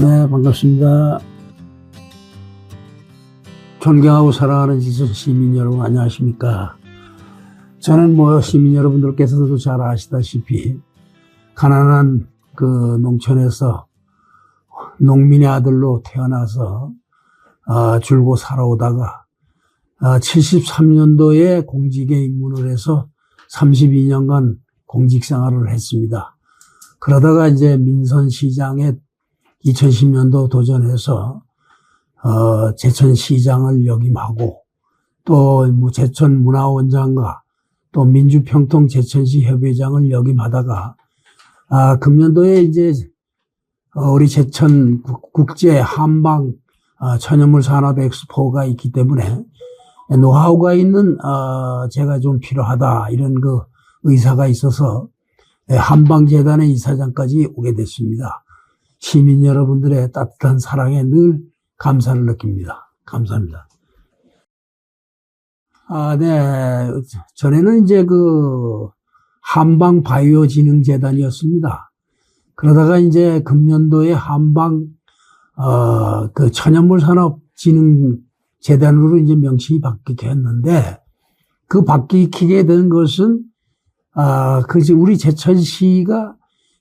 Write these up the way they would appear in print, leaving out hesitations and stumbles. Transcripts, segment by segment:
네, 반갑습니다. 존경하고 사랑하는 지선 시민 여러분, 안녕하십니까. 저는 시민 여러분들께서도 잘 아시다시피, 가난한 그 농촌에서 농민의 아들로 태어나서, 줄고 살아오다가, 73년도에 공직에 입문을 해서 32년간 공직 생활을 했습니다. 그러다가 이제 민선시장에 2010년도 도전해서 제천시장을 역임하고 또 제천문화원장과 또 민주평통 제천시 협의장을 역임하다가 금년도에 이제 우리 제천 국제 한방 천연물 산업 엑스포가 있기 때문에 노하우가 있는 제가 좀 필요하다 이런 그 의사가 있어서 한방재단의 이사장까지 오게 됐습니다. 시민 여러분들의 따뜻한 사랑에 늘 감사를 느낍니다. 감사합니다. 네. 전에는 이제 한방바이오진흥재단이었습니다. 그러다가 이제 금년도에 천연물 산업진흥재단으로 이제 명칭이 바뀌게 했는데, 그 바뀌게 된 것은, 우리 제천시가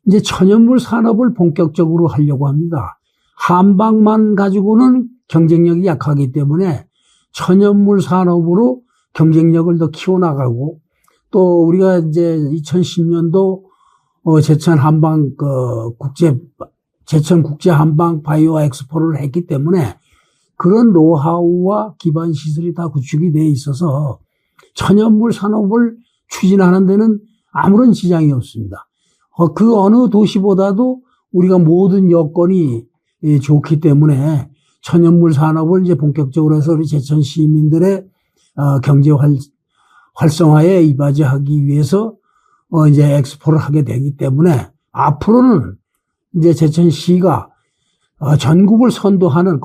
이제 천연물 산업을 본격적으로 하려고 합니다. 한방만 가지고는 경쟁력이 약하기 때문에 천연물 산업으로 경쟁력을 더 키워나가고, 또 우리가 이제 2010년도 제천 국제 한방 바이오 엑스포를 했기 때문에 그런 노하우와 기반 시설이 다 구축이 돼 있어서 천연물 산업을 추진하는 데는 아무런 지장이 없습니다. 그 어느 도시보다도 우리가 모든 여건이 좋기 때문에 천연물 산업을 이제 본격적으로 해서 우리 제천 시민들의 경제 활성화에 이바지하기 위해서 이제 엑스포를 하게 되기 때문에 앞으로는 이제 제천시가 전국을 선도하는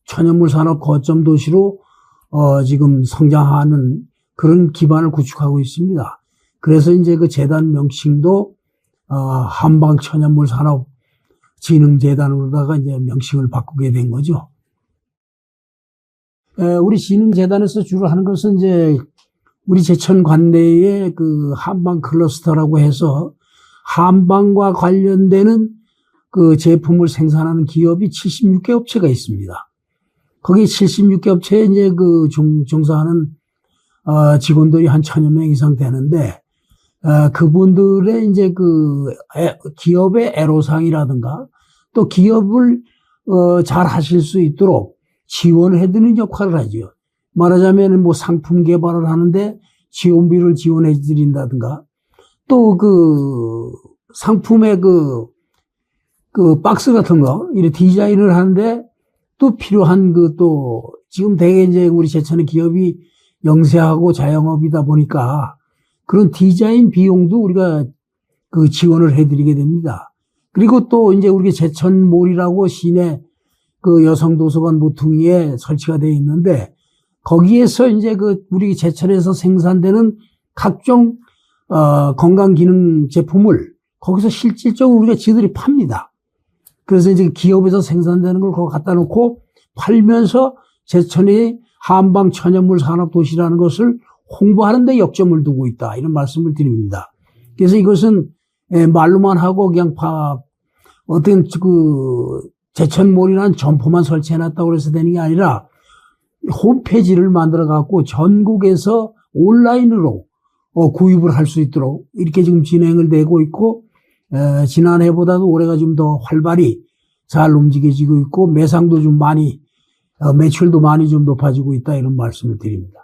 천연물 산업 거점 도시로 지금 성장하는 그런 기반을 구축하고 있습니다. 그래서 이제 그 재단 명칭도 한방 천연물 산업 진흥재단으로다가 이제 명칭을 바꾸게 된 거죠. 우리 진흥재단에서 주로 하는 것은 이제 우리 제천 관내에 그 한방 클러스터라고 해서 한방과 관련되는 그 제품을 생산하는 기업이 76개 업체가 있습니다. 거기 76개 업체에 이제 종사하는 직원들이 한 1000여 명 이상 되는데, 그분들의 이제 기업의 애로사항이라든가 또 기업을 잘 하실 수 있도록 지원해드리는 역할을 하죠. 말하자면 상품 개발을 하는데 지원비를 지원해 드린다든가, 또 상품의 박스 같은 거, 이렇게 디자인을 하는데 또 필요한 지금 대개 이제 우리 제천의 기업이 영세하고 자영업이다 보니까 그런 디자인 비용도 우리가 지원을 해드리게 됩니다. 그리고 또 이제 우리 제천몰이라고 시내 여성도서관 모퉁이에 설치가 되어 있는데, 거기에서 이제 우리 제천에서 생산되는 각종 건강기능 제품을 거기서 실질적으로 우리가 지들이 팝니다. 그래서 이제 기업에서 생산되는 걸 거기 갖다 놓고 팔면서 제천이 한방 천연물 산업 도시라는 것을 홍보하는 데 역점을 두고 있다, 이런 말씀을 드립니다. 그래서 이것은 말로만 하고 그냥 어떤 제천몰이라는 점포만 설치해놨다고 해서 되는 게 아니라 홈페이지를 만들어 갖고 전국에서 온라인으로 구입을 할 수 있도록 이렇게 지금 진행을 되고 있고, 지난해보다도 올해가 좀 더 활발히 잘 움직여지고 있고, 매상도 좀 많이, 매출도 많이 좀 높아지고 있다, 이런 말씀을 드립니다.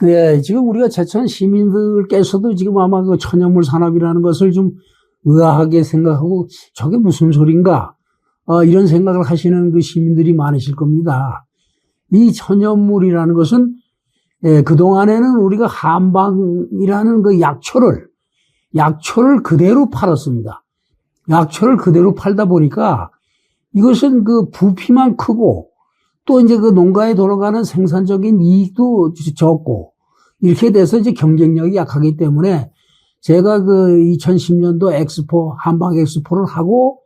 네, 지금 우리가 제천 시민들께서도 지금 아마 천연물 산업이라는 것을 좀 의아하게 생각하고 저게 무슨 소린가, 이런 생각을 하시는 시민들이 많으실 겁니다. 이 천연물이라는 것은 그동안에는 우리가 한방이라는 약초를 그대로 팔았습니다. 약초를 그대로 팔다 보니까 이것은 부피만 크고 또 이제 농가에 돌아가는 생산적인 이익도 적고 이렇게 돼서 이제 경쟁력이 약하기 때문에 제가 2010년도 엑스포, 한방 엑스포를 하고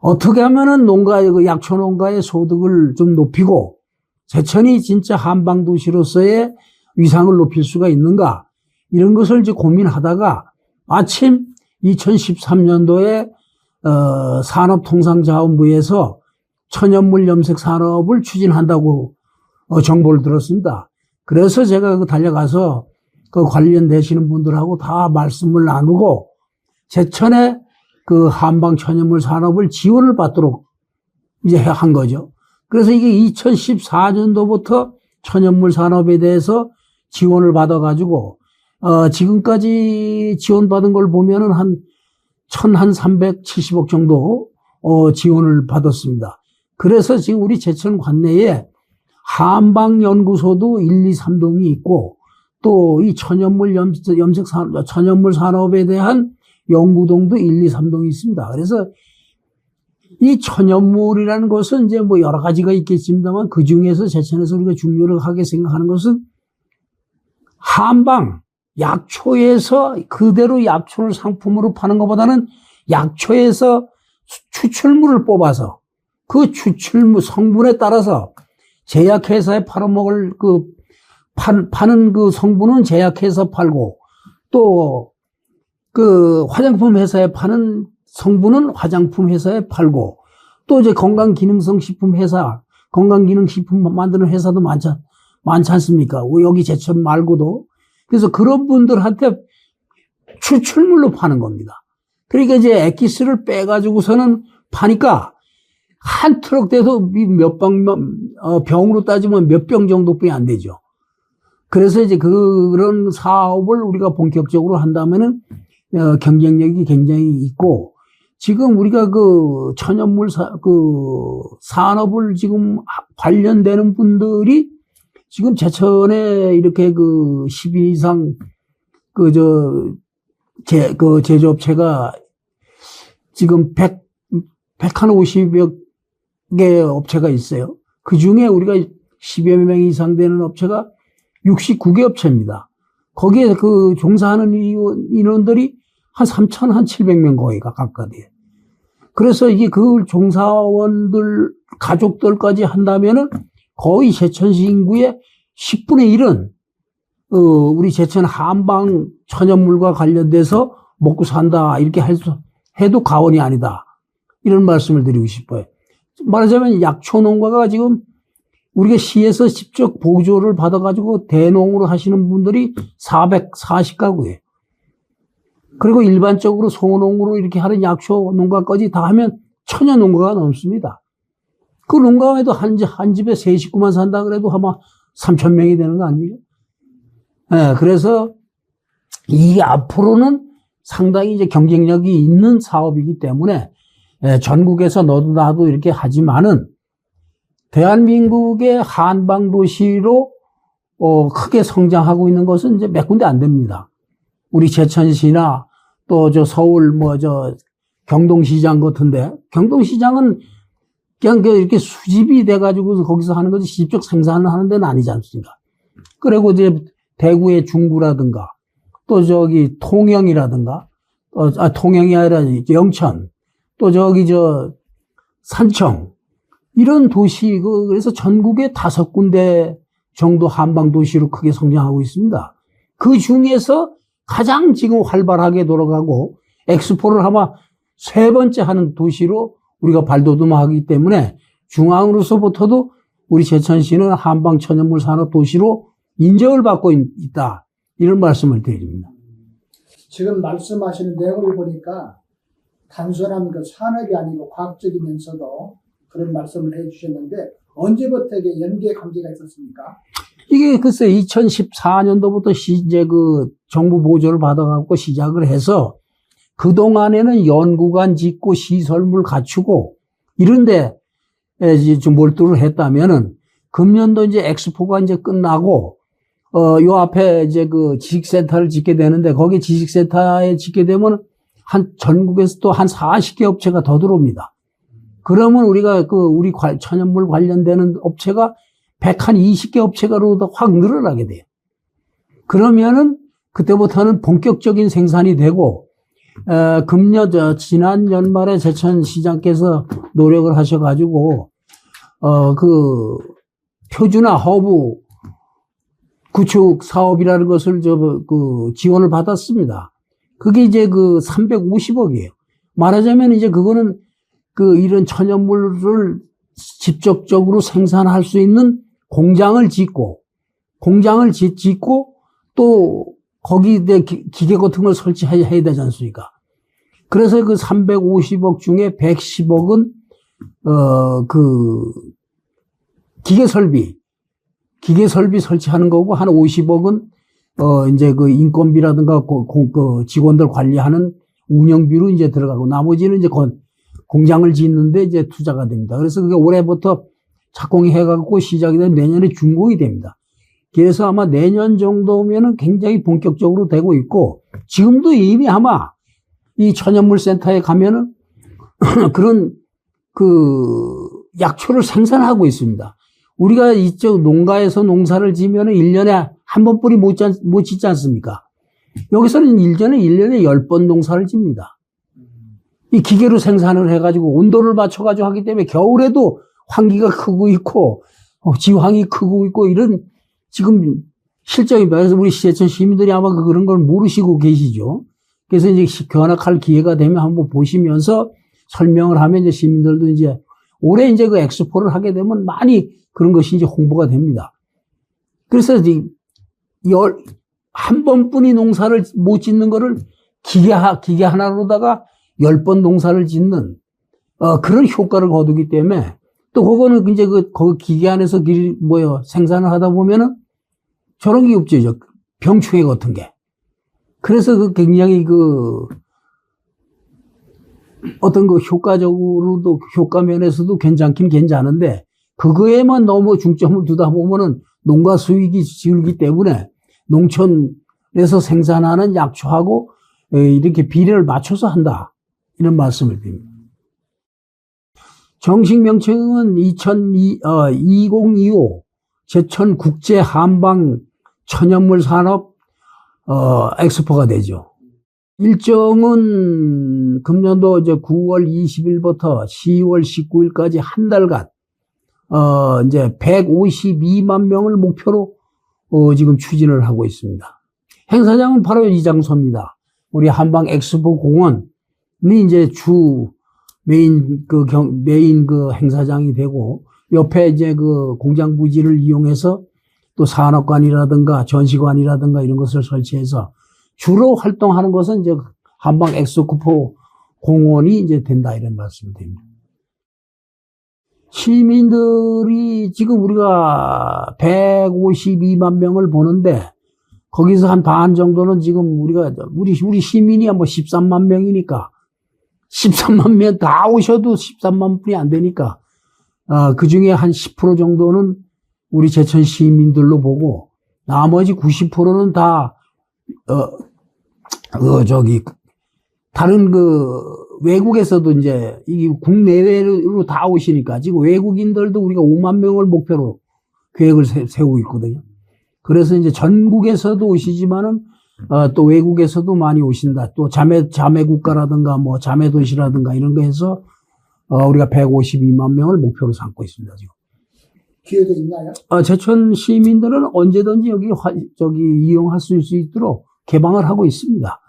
어떻게 하면은 그 약초 농가의 소득을 좀 높이고 제천이 진짜 한방도시로서의 위상을 높일 수가 있는가 이런 것을 이제 고민하다가 마침 2013년도에 산업통상자원부에서 천연물 염색 산업을 추진한다고 정보를 들었습니다. 그래서 제가 그 달려가서 그 관련되시는 분들하고 다 말씀을 나누고 제천의 그 한방 천연물 산업을 지원을 받도록 이제 한 거죠. 그래서 이게 2014년도부터 천연물 산업에 대해서 지원을 받아가지고 지금까지 지원받은 걸 보면은 한 1,370억 정도 지원을 받았습니다. 그래서 지금 우리 제천 관내에 한방연구소도 1, 2, 3동이 있고 또 이 천연물 염색 산업, 천연물 산업에 대한 연구동도 1, 2, 3동이 있습니다. 그래서 이 천연물이라는 것은 이제 뭐 여러 가지가 있겠습니다만 그 중에서 제천에서 우리가 중요하게 생각하는 것은 한방, 약초에서 그대로 약초를 상품으로 파는 것보다는 약초에서 추출물을 뽑아서 그 추출물 성분에 따라서 제약회사에 팔아먹을 파는 그 성분은 제약회사 팔고 또 그 화장품 회사에 파는 성분은 화장품 회사에 팔고 또 이제 건강기능식품 회사, 건강기능식품 만드는 회사도 많지 않습니까? 여기 제천 말고도. 그래서 그런 분들한테 추출물로 파는 겁니다. 그러니까 이제 엑기스를 빼가지고서는 파니까 한 트럭 돼도 병으로 따지면 몇 병 정도뿐이 안 되죠. 그래서 이제 그런 사업을 우리가 본격적으로 한다면은 경쟁력이 굉장히 있고 지금 우리가 그 천연물 산업을 지금 관련되는 분들이 지금 제천에 이렇게 그 10인 이상 제조업체가 지금 150여 개 업체가 있어요. 그 중에 우리가 10여 명 이상 되는 업체가 69개 업체입니다. 거기에 그 종사하는 인원들이 한 3,700명 거의 가깝거든요. 그래서 이게 그 종사원들, 가족들까지 한다면은 거의 제천시 인구의 10분의 1은, 우리 제천 한방 천연물과 관련돼서 먹고 산다, 이렇게 해도 과언이 아니다. 이런 말씀을 드리고 싶어요. 말하자면 약초 농가가 지금 우리가 시에서 직접 보조를 받아가지고 대농으로 하시는 분들이 440가구예요. 그리고 일반적으로 소농으로 이렇게 하는 약초 농가까지 다 하면 1000여 농가가 넘습니다. 그 농가에도 한 집에 3식구만 산다 그래도 아마 3,000명이 되는 거 아닙니까? 네, 그래서 이게 앞으로는 상당히 이제 경쟁력이 있는 사업이기 때문에 전국에서 너도 나도 이렇게 하지만은 대한민국의 한방도시로 크게 성장하고 있는 것은 이제 몇 군데 안 됩니다. 우리 제천시나 또 서울 경동시장 같은데 경동시장은 그냥 이렇게 수집이 돼가지고 거기서 하는 거지 직접 생산을 하는 데는 아니지 않습니까? 그리고 이제 대구의 중구라든가 또 통영이라든가 통영이 아니라 영천 또 산청 이런 도시 그래서 전국에 5군데 정도 한방도시로 크게 성장하고 있습니다. 그 중에서 가장 지금 활발하게 돌아가고 엑스포를 아마 3번째 하는 도시로 우리가 발돋움하기 때문에 중앙으로서부터도 우리 제천시는 한방 천연물 산업 도시로 인정을 받고 있다. 이런 말씀을 드립니다. 지금 말씀하시는 내용을 보니까 단순한 그 산업이 아니고 과학적이면서도 그런 말씀을 해 주셨는데 언제부터 이게 연계 관계가 있었습니까? 이게 글쎄 2014년도부터 이제 그 정부 보조를 받아갖고 시작을 해서 그동안에는 연구관 짓고 시설물 갖추고 이런데 이제 좀 몰두를 했다면은 금년도 이제 엑스포가 이제 끝나고 요 앞에 이제 그 지식센터를 짓게 되는데 거기 지식센터에 짓게 되면 전국에서 또 한 40개 업체가 더 들어옵니다. 그러면 우리가 우리 천연물 관련되는 업체가 120개 업체가로 확 늘어나게 돼요. 그러면은 그때부터는 본격적인 생산이 되고 지난 연말에 제천시장께서 노력을 하셔가지고, 표준화 허브 구축 사업이라는 것을 지원을 받았습니다. 그게 이제 350억이에요. 말하자면 이제 그거는 이런 천연물을 직접적으로 생산할 수 있는 공장을 짓고 또 거기에 기계 같은 걸 설치해야 되지 않습니까? 그래서 350억 중에 110억은 기계 설비 설치하는 거고, 한 50억은 이제 인건비라든가 직원들 관리하는 운영비로 이제 들어가고, 나머지는 이제 공장을 짓는데 이제 투자가 됩니다. 그래서 그게 올해부터 착공해갖고 시작이 되면 내년에 준공이 됩니다. 그래서 아마 내년 정도면은 굉장히 본격적으로 되고 있고, 지금도 이미 아마 이 천연물 센터에 가면은 그런 약초를 생산하고 있습니다. 우리가 이쪽 농가에서 농사를 지면은 1년에 한 번 뿌리 못 짓지 않습니까? 여기서는 1년에 10번 농사를 집니다. 이 기계로 생산을 해가지고 온도를 맞춰가지고 하기 때문에 겨울에도 환기가 크고 있고, 지황이 크고 있고, 이런 지금 실정입니다. 그래서 우리 시제천 시민들이 아마 그런 걸 모르시고 계시죠. 그래서 이제 견학할 기회가 되면 한번 보시면서 설명을 하면 이제 시민들도 이제 올해 이제 엑스포를 하게 되면 많이 그런 것이 이제 홍보가 됩니다. 그래서 한 번뿐이 농사를 못 짓는 거를 기계 하나로다가 10번 농사를 짓는, 그런 효과를 거두기 때문에, 또 그거는 이제 거기 기계 안에서 생산을 하다 보면은 저런 게 없죠. 병충해 같은 게. 그래서 굉장히 어떤 효과적으로도, 효과 면에서도 괜찮긴 괜찮은데, 그거에만 너무 중점을 두다 보면은 농가 수익이 줄기 때문에 농촌에서 생산하는 약초하고 이렇게 비례를 맞춰서 한다. 이런 말씀을 드립니다. 정식 명칭은 2025 제천 국제 한방 천연물 산업 엑스포가 되죠. 일정은 금년도 이제 9월 20일부터 10월 19일까지 한 달간 이제 152만 명을 목표로 지금 추진을 하고 있습니다. 행사장은 바로 이 장소입니다. 우리 한방 엑스포 공원이 이제 메인 행사장이 되고, 옆에 이제 공장 부지를 이용해서 또 산업관이라든가 전시관이라든가 이런 것을 설치해서 주로 활동하는 것은 이제 한방 엑스포 공원이 이제 된다, 이런 말씀을 드립니다. 시민들이 지금 우리가 152만 명을 보는데, 거기서 한 반 정도는 지금 우리 시민이 뭐 13만 명이니까, 13만 명 다 오셔도 13만 분이 안 되니까, 그 중에 한 10% 정도는 우리 제천 시민들로 보고, 나머지 90%는 다, 다른 외국에서도 이제, 이게 국내외로 다 오시니까, 지금 외국인들도 우리가 5만 명을 목표로 계획을 세우고 있거든요. 그래서 이제 전국에서도 오시지만은, 또 외국에서도 많이 오신다. 또 자매 국가라든가 뭐 자매 도시라든가 이런 거 해서, 우리가 152만 명을 목표로 삼고 있습니다, 지금. 기회도 있나요? 제천 시민들은 언제든지 이용할 수 있도록 개방을 하고 있습니다.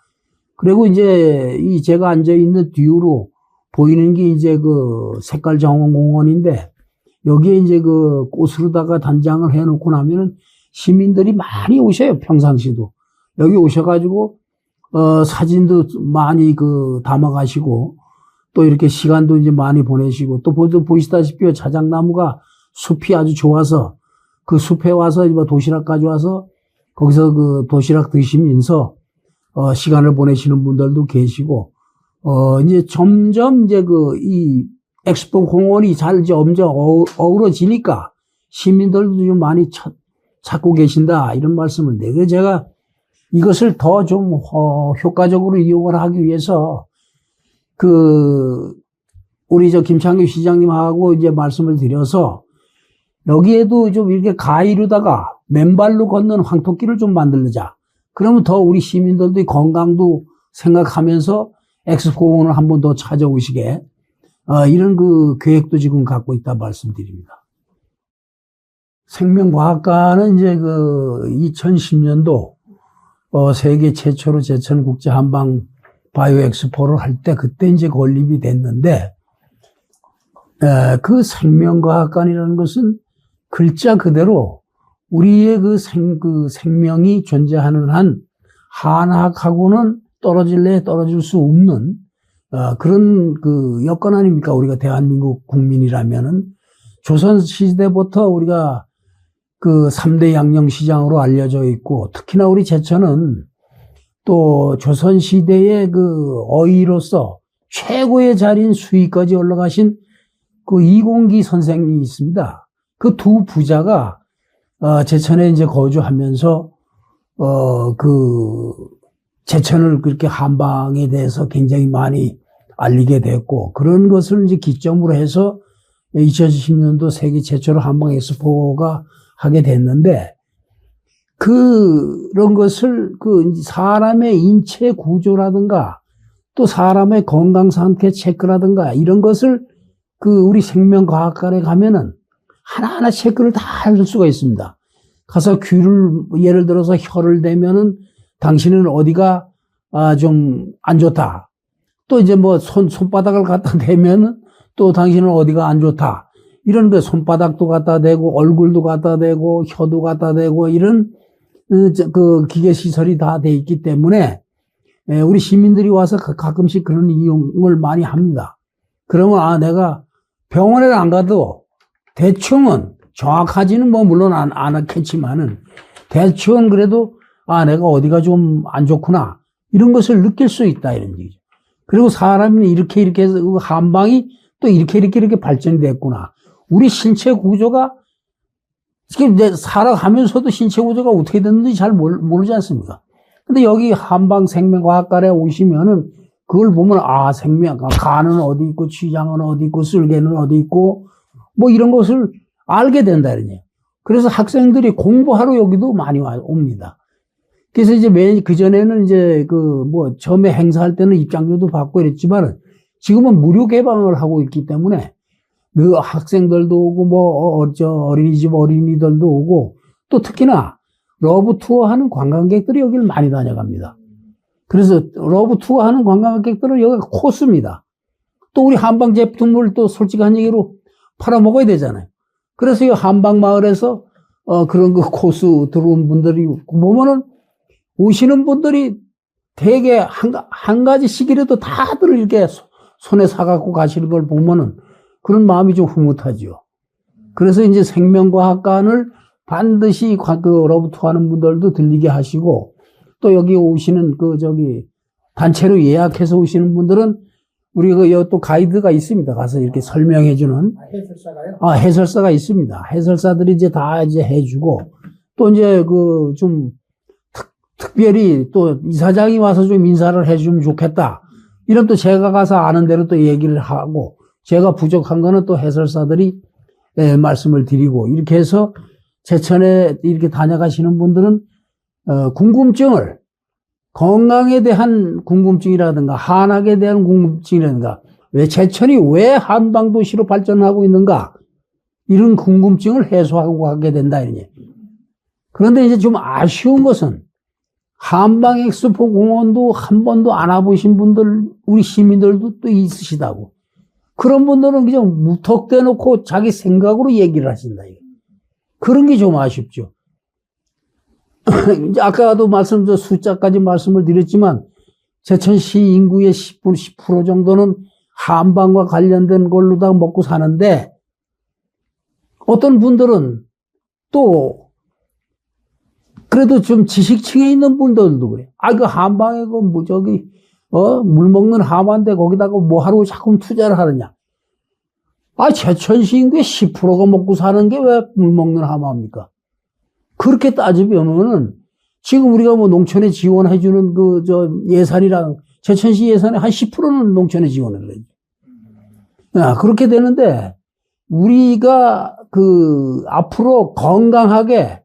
그리고 이제 제가 앉아있는 뒤로 보이는 게 이제 색깔 정원공원인데, 여기에 이제 꽃으로다가 단장을 해놓고 나면은 시민들이 많이 오셔요, 평상시도. 여기 오셔가지고, 사진도 많이 담아가시고, 또 이렇게 시간도 이제 많이 보내시고, 또 보시다시피 자작나무가 숲이 아주 좋아서, 그 숲에 와서 도시락 가져와서, 거기서 도시락 드시면서, 시간을 보내시는 분들도 계시고, 이제 점점 이제 이 엑스포 공원이 잘 점점 어우러지니까 시민들도 좀 많이 찾고 계신다, 이런 말씀을 드려요. 그래서 제가 이것을 더 좀 효과적으로 이용을 하기 위해서 우리 김창규 시장님하고 이제 말씀을 드려서 여기에도 좀 이렇게 가위로다가 맨발로 걷는 황토길을 좀 만들자. 그러면 더 우리 시민들도 건강도 생각하면서 엑스포원을 한 번 더 찾아오시게, 이런 그 계획도 지금 갖고 있다 말씀드립니다. 생명과학과는 이제 그 2010년도 세계 최초로 제천 국제 한방 바이오 엑스포를 할 때 그때 이제 건립이 됐는데, 그 생명과학관이라는 것은 글자 그대로 우리의 그 생명이 존재하는 한 한학하고는 떨어질래 떨어질 수 없는 그런 그 여건 아닙니까? 우리가 대한민국 국민이라면은 조선 시대부터 우리가 그 3대 양령시장으로 알려져 있고, 특히나 우리 제천은 또 조선 시대의 그 어이로서 최고의 자리인 수위까지 올라가신 그 이공기 선생이 있습니다. 그 두 부자가 제천에 이제 거주하면서 그 제천을 그렇게 한방에 대해서 굉장히 많이 알리게 됐고, 그런 것을 이제 기점으로 해서 2010년도 세계 최초로 한방 엑스포가 하게 됐는데, 그런 것을 그 사람의 인체 구조라든가 또 사람의 건강 상태 체크라든가 이런 것을 그 우리 생명과학관에 가면은 하나하나 체크를 다 할 수가 있습니다. 가서 귀를 예를 들어서 혀를 대면은 당신은 어디가 좀 안 좋다. 또 이제 뭐 손바닥을 갖다 대면은 또 당신은 어디가 안 좋다. 이런 거 손바닥도 갖다 대고 얼굴도 갖다 대고 혀도 갖다 대고 이런 그 기계 시설이 다 돼 있기 때문에 우리 시민들이 와서 가끔씩 그런 이용을 많이 합니다. 그러면 내가 병원에 안 가도 대충은 정확하지는 뭐 물론 안 하겠지만은 대충은 그래도 내가 어디가 좀 안 좋구나 이런 것을 느낄 수 있다 이런 얘기죠. 그리고 사람이 이렇게 해서 한방이 또 이렇게 발전됐구나. 우리 신체 구조가 지금 이제 살아가면서도 신체 구조가 어떻게 됐는지 잘 모르지 않습니까? 근데 여기 한방 생명과학관에 오시면은 그걸 보면 간은 어디 있고 췌장은 어디 있고 쓸개는 어디 있고 뭐 이런 것을 알게 된다 이러냐. 그래서 학생들이 공부하러 여기도 많이 옵니다. 그래서 이제 그 전에는 이제 뭐 처음에 행사할 때는 입장료도 받고 이랬지만 지금은 무료 개방을 하고 있기 때문에 그 학생들도 오고 뭐 어린이집 어린이들도 오고 또 특히나 러브 투어 하는 관광객들이 여기를 많이 다녀갑니다. 그래서 러브 투어 하는 관광객들은 여기가 코스입니다. 또 우리 한방 제품을 또 솔직한 얘기로 팔아먹어야 되잖아요. 그래서 이 한방 마을에서 그런 그 코스 들어온 분들이 보면은 오시는 분들이 되게 한 가지 시기라도 다들 이렇게 손에 사갖고 가시는 걸 보면은 그런 마음이 좀 흐뭇하죠. 그래서 이제 생명과학관을 반드시 러브투어 하는 분들도 들리게 하시고, 또 여기 오시는 단체로 예약해서 오시는 분들은 우리 또 가이드가 있습니다. 가서 이렇게 설명해주는. 해설사가요? 해설사가 있습니다. 해설사들이 이제 다 이제 해주고, 또 이제 좀 특별히 또 이사장이 와서 좀 인사를 해주면 좋겠다. 이런 또 제가 가서 아는 대로 또 얘기를 하고, 제가 부족한 거는 또 해설사들이 말씀을 드리고, 이렇게 해서 제천에 이렇게 다녀가시는 분들은 궁금증을, 건강에 대한 궁금증이라든가 한학에 대한 궁금증이라든가 제천이 왜 한방도시로 발전하고 있는가 이런 궁금증을 해소하고 가게 된다 이러니. 그런데 이제 좀 아쉬운 것은 한방 엑스포 공원도 한 번도 안 와보신 분들 우리 시민들도 또 있으시다고. 그런 분들은 그냥 무턱대 놓고 자기 생각으로 얘기를 하신다. 그런 게 좀 아쉽죠. 이제 아까도 숫자까지 말씀을 드렸지만, 제천시 인구의 10% 정도는 한방과 관련된 걸로 다 먹고 사는데, 어떤 분들은 또, 그래도 좀 지식층에 있는 분들도 그래. 그 한방에 물 먹는 하마인데 거기다가 뭐 하러 자꾸 투자를 하느냐. 제천시 인구의 10%가 먹고 사는 게 왜 물 먹는 하마입니까? 그렇게 따지면은, 지금 우리가 뭐 농촌에 지원해주는 예산이랑, 제천시 예산의 한 10%는 농촌에 지원을 해요. 그렇게 되는데, 우리가 앞으로 건강하게,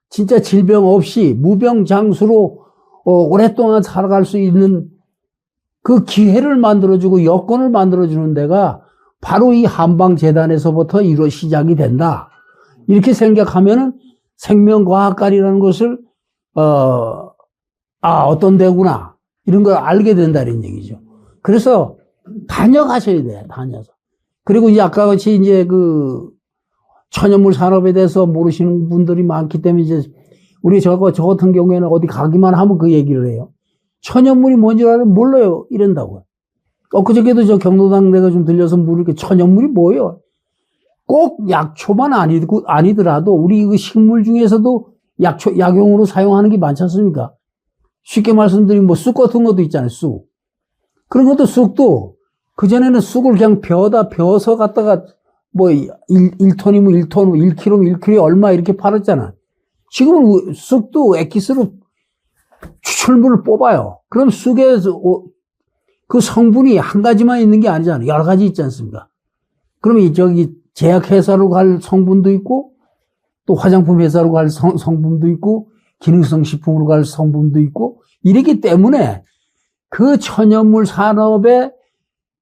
진짜 질병 없이 무병장수로, 오랫동안 살아갈 수 있는 그 기회를 만들어주고 여건을 만들어주는 데가 바로 이 한방재단에서부터 시작이 된다. 이렇게 생각하면은 생명과학관이라는 것을, 어떤 데구나. 이런 걸 알게 된다는 얘기죠. 그래서 다녀가셔야 돼요, 다녀서. 그리고 이제 아까 같이 이제 그 천연물 산업에 대해서 모르시는 분들이 많기 때문에 이제 우리 저 같은 경우에는 어디 가기만 하면 그 얘기를 해요. 천연물이 뭔지 알아요? 몰라요. 이런다고요. 엊그저께도 저 경로당 내가 좀 들려서 물을게 천연물이 뭐예요? 꼭 약초만 아니더라도 우리 그 식물 중에서도 약용으로 사용하는 게 많지 않습니까? 쉽게 말씀드리면 뭐 쑥 같은 것도 있잖아요, 쑥. 그런 것도 쑥도 그전에는 쑥을 그냥 벼서 갖다가 뭐 1톤이면 1톤, 1kg면 1kg에 얼마 이렇게 팔았잖아. 지금은 쑥도 엑기스로 추출물을 뽑아요. 그럼 쑥에서 그 성분이 한 가지만 있는 게 아니잖아요. 여러 가지 있지 않습니까? 그러면 저기 제약회사로 갈 성분도 있고 또 화장품 회사로 갈 성분도 있고 기능성 식품으로 갈 성분도 있고 이러기 때문에 그 천연물 산업의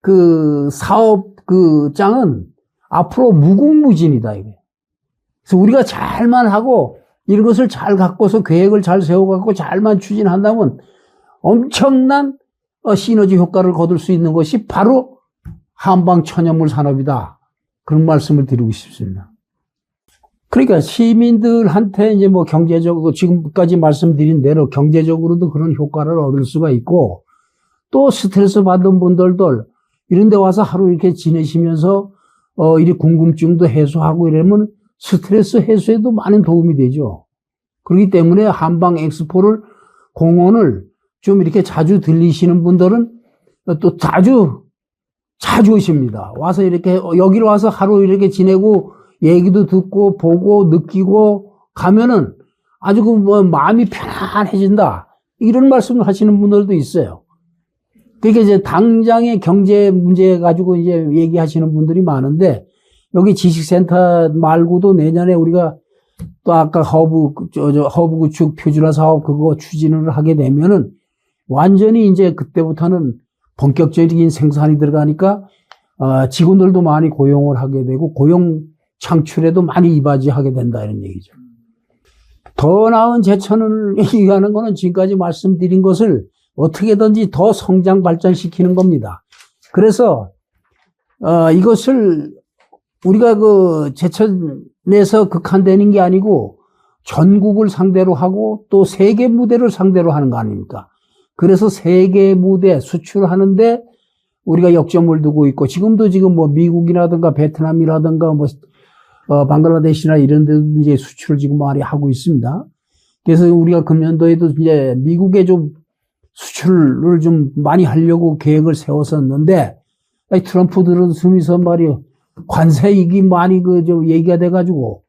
그 사업 그 짱은 앞으로 무궁무진이다 이게. 그래서 우리가 잘만 하고 이런 것을 잘 갖고서 계획을 잘 세워갖고 잘만 추진한다면 엄청난 시너지 효과를 거둘 수 있는 것이 바로 한방 천연물 산업이다. 그런 말씀을 드리고 싶습니다. 그러니까 시민들한테 이제 뭐 경제적으로 지금까지 말씀드린 대로 경제적으로도 그런 효과를 얻을 수가 있고 또 스트레스 받은 분들도 이런 데 와서 하루 이렇게 지내시면서 이 궁금증도 해소하고 이러면 스트레스 해소에도 많은 도움이 되죠. 그렇기 때문에 한방 엑스포를 공원을 좀 이렇게 자주 들리시는 분들은 또 자주 오십니다. 와서 이렇게 여기로 와서 하루 이렇게 지내고 얘기도 듣고 보고 느끼고 가면은 아주 그 뭐 마음이 편안해진다. 이런 말씀을 하시는 분들도 있어요. 그러니까 이제 당장의 경제 문제 가지고 이제 얘기하시는 분들이 많은데 여기 지식센터 말고도 내년에 우리가 또 아까 허브 구축 표준화 사업 그거 추진을 하게 되면은 완전히 이제 그때부터는 본격적인 생산이 들어가니까 직원들도 많이 고용을 하게 되고 고용 창출에도 많이 이바지하게 된다 이런 얘기죠. 더 나은 제천을 얘기하는 거는 지금까지 말씀드린 것을 어떻게든지 더 성장 발전시키는 겁니다. 그래서 이것을 우리가 그 제천에서 극한되는 게 아니고 전국을 상대로 하고 또 세계 무대를 상대로 하는 거 아닙니까? 그래서 세계 무대 수출하는데 우리가 역점을 두고 있고 지금도 지금 뭐 미국이라든가 베트남이라든가 뭐 방글라데시나 이런 데도 이제 수출을 지금 많이 하고 있습니다. 그래서 우리가 금년도에도 이제 미국에 좀 수출을 좀 많이 하려고 계획을 세웠었는데 트럼프 들어서면서 말이요 관세 이익이 많이 좀 얘기가 돼가지고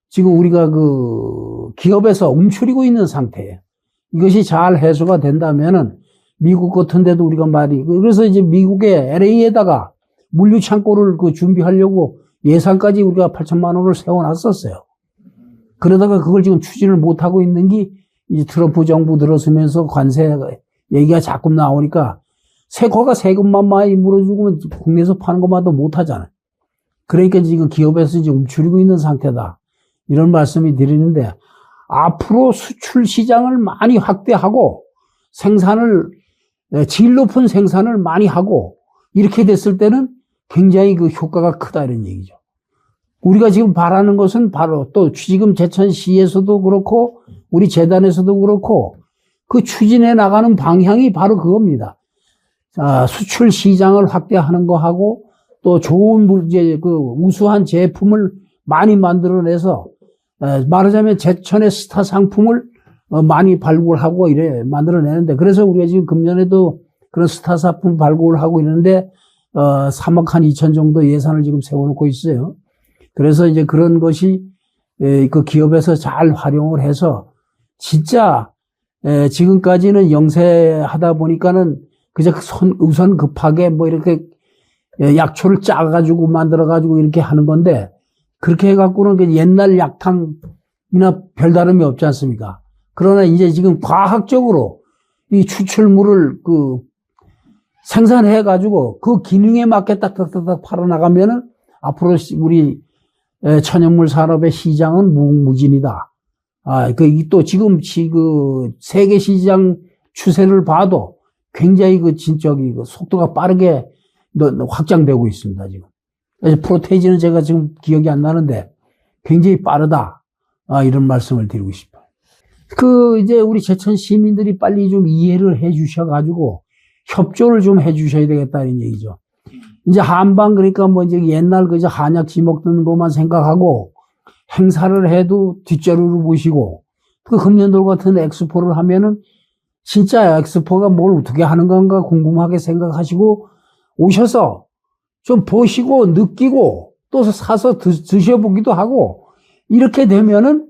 지금 우리가 그 기업에서 움츠리고 있는 상태예요. 이것이 잘 해소가 된다면은 미국 같은 데도 우리가 그래서 이제 미국의 LA에다가 물류 창고를 준비하려고 예산까지 우리가 8천만 원을 세워놨었어요. 그러다가 그걸 지금 추진을 못하고 있는 게 이제 트럼프 정부 들어서면서 관세 얘기가 자꾸 나오니까 거가 세금만 많이 물어주고 국내에서 파는 것만도 못하잖아요. 그러니까 지금 기업에서 이제 움츠리고 있는 상태다. 이런 말씀이 드리는데 앞으로 수출 시장을 많이 확대하고 질 높은 생산을 많이 하고 이렇게 됐을 때는 굉장히 그 효과가 크다 이런 얘기죠. 우리가 지금 바라는 것은 바로 또 지금 제천시에서도 그렇고 우리 재단에서도 그렇고 그 추진해 나가는 방향이 바로 그겁니다. 수출 시장을 확대하는 거하고 또 좋은 우수한 제품을 많이 만들어내서 말하자면 제천의 스타 상품을 많이 발굴하고 이래 만들어내는데 그래서 우리가 지금 금년에도 그런 스타 상품 발굴을 하고 있는데 3억 한 2천 정도 예산을 지금 세워놓고 있어요. 그래서 이제 그런 것이 그 기업에서 잘 활용을 해서 진짜 지금까지는 영세하다 보니까는 그저 우선 급하게 뭐 이렇게 약초를 짜가지고 만들어가지고 이렇게 하는 건데 그렇게 해갖고는 옛날 약탕이나 별다름이 없지 않습니까? 그러나 이제 지금 과학적으로 이 추출물을 생산해가지고 그 기능에 맞게 딱딱딱딱 팔아나가면은 앞으로 우리 천연물 산업의 시장은 무궁무진이다. 또 지금 그 세계 시장 추세를 봐도 굉장히 그 속도가 빠르게 확장되고 있습니다, 지금. 그래서 프로테이지는 제가 지금 기억이 안 나는데 굉장히 빠르다. 이런 말씀을 드리고 싶어요. 이제 우리 제천 시민들이 빨리 좀 이해를 해 주셔가지고 협조를 좀 해 주셔야 되겠다, 이런 얘기죠. 이제 한방, 그러니까 뭐 이제 옛날 그저 한약 지먹던 것만 생각하고 행사를 해도 뒷자루를 보시고 그 금년돌 같은 엑스포를 하면은 진짜 엑스포가 뭘 어떻게 하는 건가 궁금하게 생각하시고 오셔서 좀 보시고 느끼고 또 사서 드셔보기도 하고 이렇게 되면은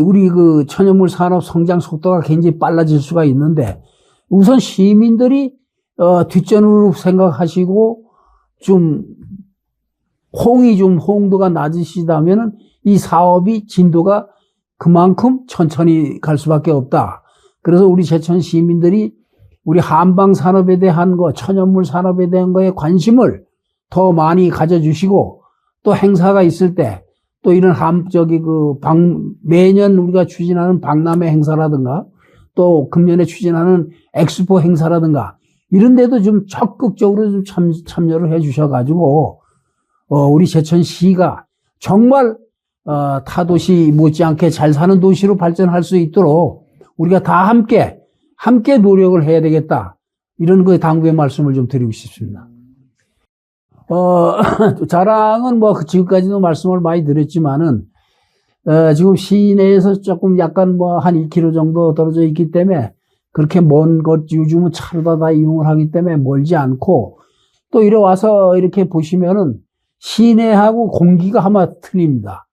우리 그 천연물 산업 성장 속도가 굉장히 빨라질 수가 있는데 우선 시민들이 뒷전으로 생각하시고 좀 호응도가 낮으시다면은 이 사업이 진도가 그만큼 천천히 갈 수밖에 없다. 그래서 우리 제천 시민들이 우리 한방 산업에 대한 천연물 산업에 대한 거에 관심을 더 많이 가져주시고 또 행사가 있을 때 또 이런 매년 우리가 추진하는 박람회 행사라든가 또 금년에 추진하는 엑스포 행사라든가 이런 데도 좀 적극적으로 좀 참여를 해 주셔가지고 우리 제천시가 정말 타도시 못지않게 잘 사는 도시로 발전할 수 있도록 우리가 다 함께 노력을 해야 되겠다. 이런 거에 당부의 말씀을 좀 드리고 싶습니다. 자랑은 지금까지도 말씀을 많이 드렸지만은, 지금 시내에서 조금 약간 한 2km 정도 떨어져 있기 때문에 그렇게 먼 것, 요즘은 차로 다 이용을 하기 때문에 멀지 않고 또 이래 와서 이렇게 보시면은 시내하고 공기가 아마 틀립니다.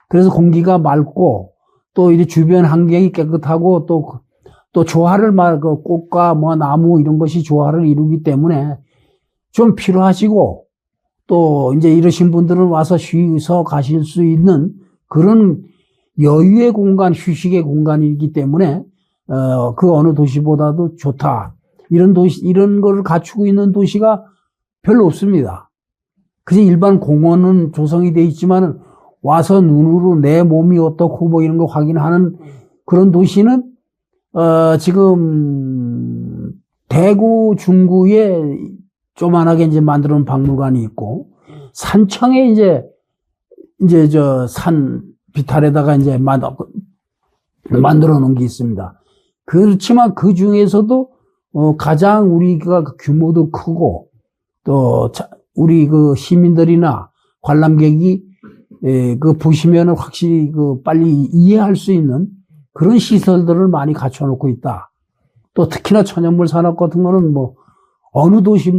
그래서 공기가 맑고 또 이 주변 환경이 깨끗하고 또 조화를 꽃과 나무 이런 것이 조화를 이루기 때문에 좀 필요하시고 또 이제 이러신 분들은 와서 쉬서 가실 수 있는 그런 여유의 공간, 휴식의 공간이기 때문에 그 어느 도시보다도 좋다. 이런 거를 갖추고 있는 도시가 별로 없습니다. 그래서 일반 공원은 조성이 돼 있지만은 와서 눈으로 내 몸이 어떻고 이런 거 확인하는 그런 도시는 지금 대구 중구에 조만하게 이제 만들어 놓은 박물관이 있고 산청에 이제 산 비탈에다가 이제 만들어 놓은 게 있습니다. 그렇지만 그 중에서도 가장 우리가 규모도 크고 또 우리 그 시민들이나 관람객이 보시면은 확실히 빨리 이해할 수 있는 그런 시설들을 많이 갖춰 놓고 있다. 또 특히나 천연물 산업 같은 거는 어느 도시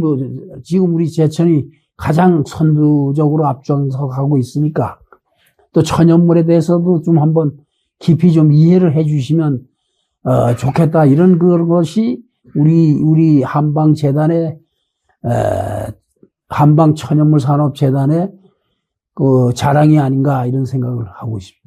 지금 우리 제천이 가장 선두적으로 앞장서가고 있으니까 또 천연물에 대해서도 좀 한번 깊이 좀 이해를 해 주시면 좋겠다. 이런 것이 우리 한방재단의 한방 천연물 산업 재단의 그 자랑이 아닌가 이런 생각을 하고 있습니다.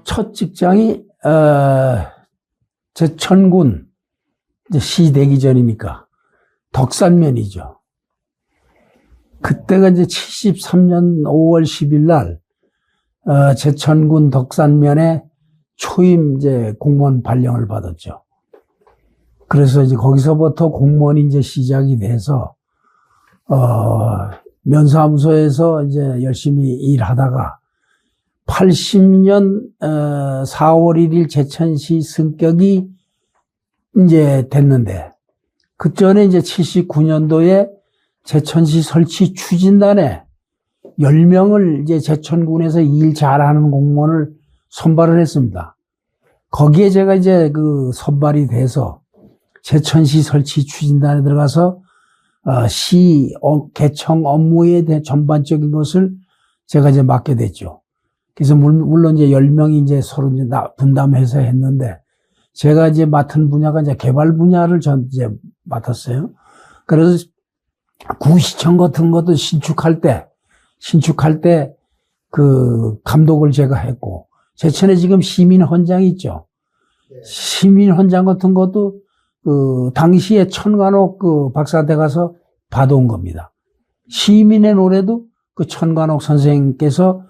첫 직장이 제천군 시되기 전이니까 덕산면이죠. 그때가 이제 73년 5월 10일 날, 제천군 덕산면에 초임 이제 공무원 발령을 받았죠. 그래서 이제 거기서부터 공무원이 이제 시작이 돼서, 면사무소에서 이제 열심히 일하다가 80년 4월 1일 제천시 승격이 이제 됐는데, 그 전에 이제 79년도에 제천시 설치 추진단에 10명을 이제 제천군에서 일 잘하는 공무원을 선발을 했습니다. 거기에 제가 이제 그 선발이 돼서 제천시 설치 추진단에 들어가서 시 개청 업무에 대한 전반적인 것을 제가 이제 맡게 됐죠. 그래서 물론 이제 10명이 이제 서로 이제 분담해서 했는데, 제가 이제 맡은 분야가 이제 개발 분야를 전 이제 맡았어요. 그래서 구시청 같은 것도 신축할 때 그 감독을 제가 했고, 제천에 지금 시민헌장이 있죠. 네. 시민헌장 같은 것도 그 당시에 천관옥 그 박사대 가서 받아온 겁니다. 시민의 노래도 그 천관옥 선생님께서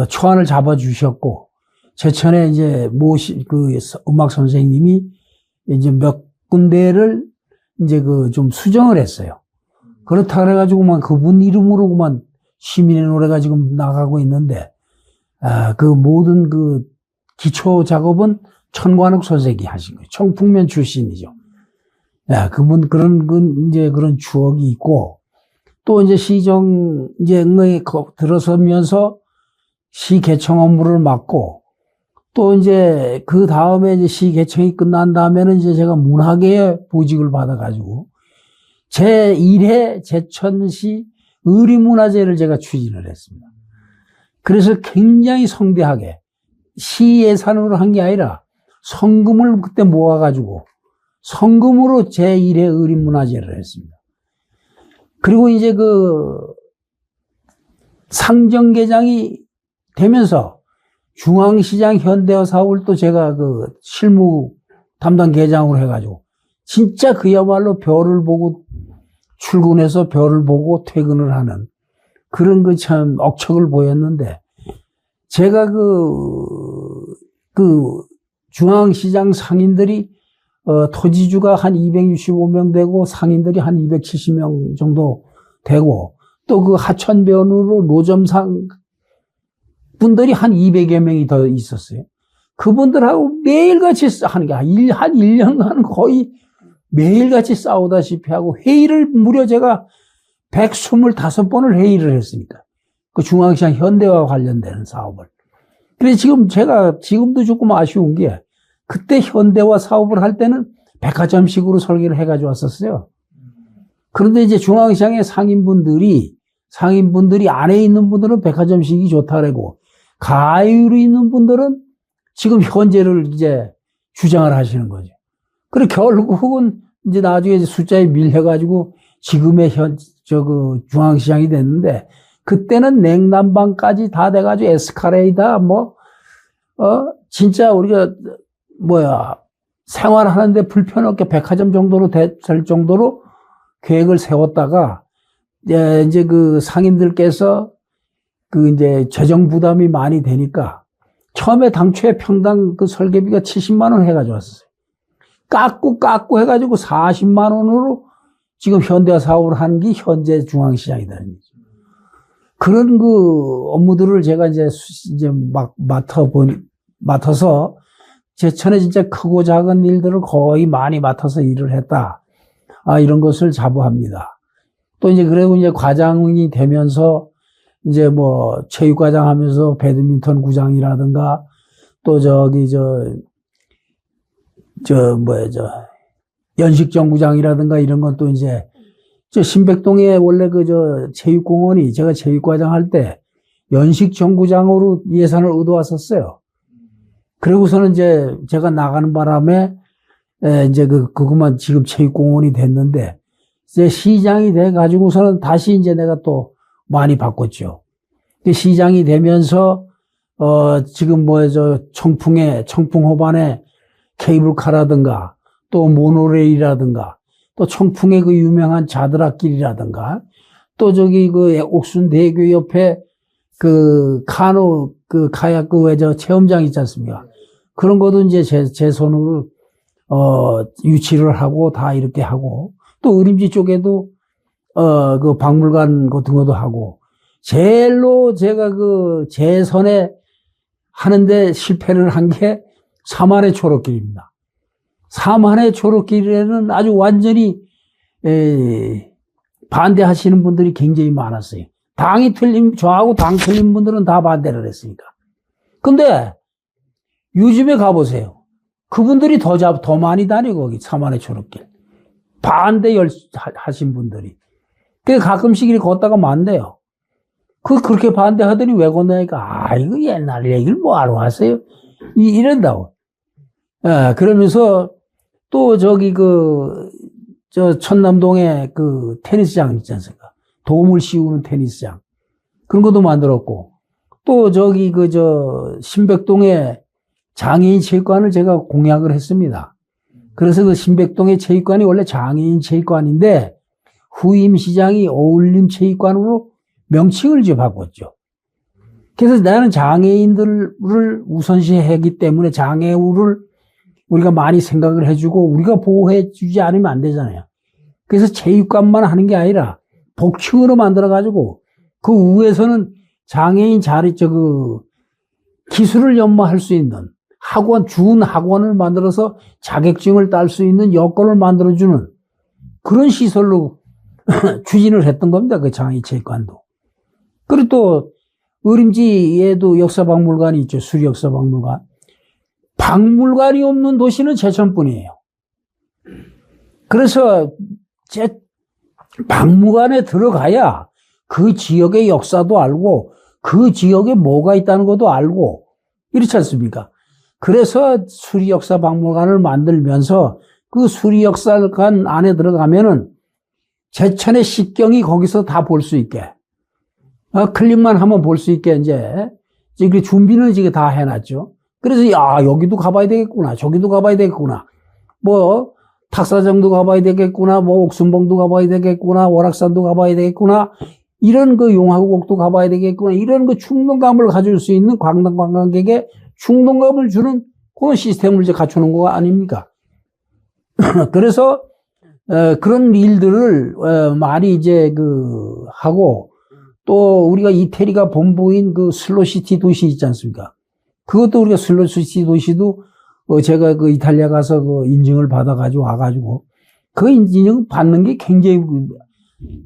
초안을 잡아주셨고, 제천에 이제 그 음악 선생님이 이제 몇 군데를 이제 그 좀 수정을 했어요. 그렇다 그래가지고만 그분 이름으로만 시민의 노래가 지금 나가고 있는데, 그 모든 그 기초 작업은 천관옥 선생이 하신 거예요. 청풍면 출신이죠. 그분 이제 그런 추억이 있고, 또 이제 시정 이제 응에 들어서면서 시 개청 업무를 맡고, 또 이제 그 다음에 이제 시 개청이 끝난 다음에는 이제 제가 문화계에 보직을 받아가지고 제1회 제천시 의리문화제를 제가 추진을 했습니다. 그래서 굉장히 성대하게 시 예산으로 한 게 아니라 성금을 그때 모아가지고 성금으로 제1회 의리문화제를 했습니다. 그리고 이제 그 상정개장이 되면서 중앙시장 현대화 사업을 또 제가 그 실무 담당 계장으로 해가지고 진짜 그야말로 별을 보고 출근해서 별을 보고 퇴근을 하는 그런 그 참 억척을 보였는데, 제가 그 중앙시장 상인들이 토지주가 한 265명 되고 상인들이 한 270명 정도 되고, 또 그 하천변으로 노점상 분들이 한 200여 명이 더 있었어요. 그분들하고 매일같이 하는 게, 한 1년간 거의 매일같이 싸우다시피 하고, 회의를 무려 제가 125번을 회의를 했으니까. 그 중앙시장 현대화 관련되는 사업을. 그래서 지금도 조금 아쉬운 게, 그때 현대화 사업을 할 때는 백화점식으로 설계를 해가지고 왔었어요. 그런데 이제 중앙시장의 상인분들이 안에 있는 분들은 백화점식이 좋다라고, 가유로 있는 분들은 지금 현재를 이제 주장을 하시는 거죠. 그리고 결국은 이제 나중에 숫자에 밀려가지고 지금의 그 중앙시장이 됐는데, 그때는 냉난방까지 다 돼가지고 에스카레이다, 진짜 우리가, 생활하는데 불편 없게 백화점 정도로 될 정도로 계획을 세웠다가, 이제 그 상인들께서 그 이제 재정 부담이 많이 되니까 처음에 당초에 평당 그 설계비가 70만 원 해가지고 왔어요. 깎고 해가지고 40만 원으로 지금 현대화 사업을 한 게 현재 중앙시장이다. 그런 그 업무들을 제가 이제 맡아서 제천에 진짜 크고 작은 일들을 거의 많이 맡아서 일을 했다. 이런 것을 자부합니다. 또 이제 그리고 이제 과장이 되면서 이제 체육과장 하면서 배드민턴 구장이라든가, 또 연식정구장이라든가 이런 건 또 이제 신백동에 원래 체육공원이, 제가 체육과장 할 때 연식정구장으로 예산을 얻어왔었어요. 그러고서는 이제 제가 나가는 바람에 이제 그것만 지금 체육공원이 됐는데, 이제 시장이 돼가지고서는 다시 이제 내가 또 많이 바꿨죠. 시장이 되면서, 지금 청풍호반에 케이블카라든가, 또 모노레일이라든가, 또 청풍의 그 유명한 자드락길이라든가, 또 저기 그 옥순대교 옆에 그 카누 그 카약 그 왜 저 체험장 있지 않습니까? 그런 것도 이제 제 손으로 유치를 하고 다 이렇게 하고 또 의림지 쪽에도 그 박물관 같은 것도 하고 제일로 제가 그 제 손에 하는데 실패를 한 게 사만의 초록길입니다. 사만의 초록길에는 아주 완전히 반대하시는 분들이 굉장히 많았어요. 당이 틀린, 저하고 당 틀린 분들은 다 반대를 했으니까. 근데 요즘에 가보세요. 그분들이 더 많이 다니고, 거기 사만의 초록길. 반대 하신 분들이. 그래서 가끔씩 이렇게 걷다가 만대요. 그렇게 반대하더니 왜 건너니까, 이거 옛날 얘기를 뭐하러 하세요? 이런다고. 예, 그러면서 또 저기 저 천남동에 그 테니스장 있지 않습니까? 도움을 씌우는 테니스장. 그런 것도 만들었고, 또 저기 신백동에 장애인 체육관을 제가 공약을 했습니다. 그래서 그 신백동의 체육관이 원래 장애인 체육관인데, 후임 시장이 어울림 체육관으로 명칭을 이제 바꿨죠. 그래서 나는 장애인들을 우선시하기 때문에 장애우를 우리가 많이 생각을 해주고 우리가 보호해주지 않으면 안 되잖아요. 그래서 체육관만 하는 게 아니라 복층으로 만들어가지고 그 위에서는 장애인 기술을 연마할 수 있는 준 학원을 만들어서 자격증을 딸 수 있는 여건을 만들어주는 그런 시설로 추진을 했던 겁니다. 그 장애인 체육관도. 그리고 또 의림지에도 역사박물관이 있죠. 수리역사박물관. 박물관이 없는 도시는 제천뿐이에요. 그래서 박물관에 들어가야 그 지역의 역사도 알고 그 지역에 뭐가 있다는 것도 알고 이렇지 않습니까? 그래서 수리역사박물관을 만들면서 그 수리역사관 안에 들어가면은 제천의 식경이 거기서 다 볼 수 있게 클릭만 하면 볼 수 있게 이제 준비는 지금 다 해놨죠. 그래서 여기도 가봐야 되겠구나, 저기도 가봐야 되겠구나, 뭐 탁사정도 가봐야 되겠구나, 뭐 옥순봉도 가봐야 되겠구나, 월악산도 가봐야 되겠구나, 이런 그 용화국도 가봐야 되겠구나, 이런 그 충동감을 가질 수 있는 관광객에 충동감을 주는 그런 시스템을 이제 갖추는 거 아닙니까? 그래서 그런 일들을 많이 이제 하고. 또 우리가 이태리가 본부인 그 슬로시티 도시 있지 않습니까? 그것도 우리가 슬로시티 도시도 제가 이탈리아 가서 인증을 받아가지고 와가지고 그 인증 받는 게 굉장히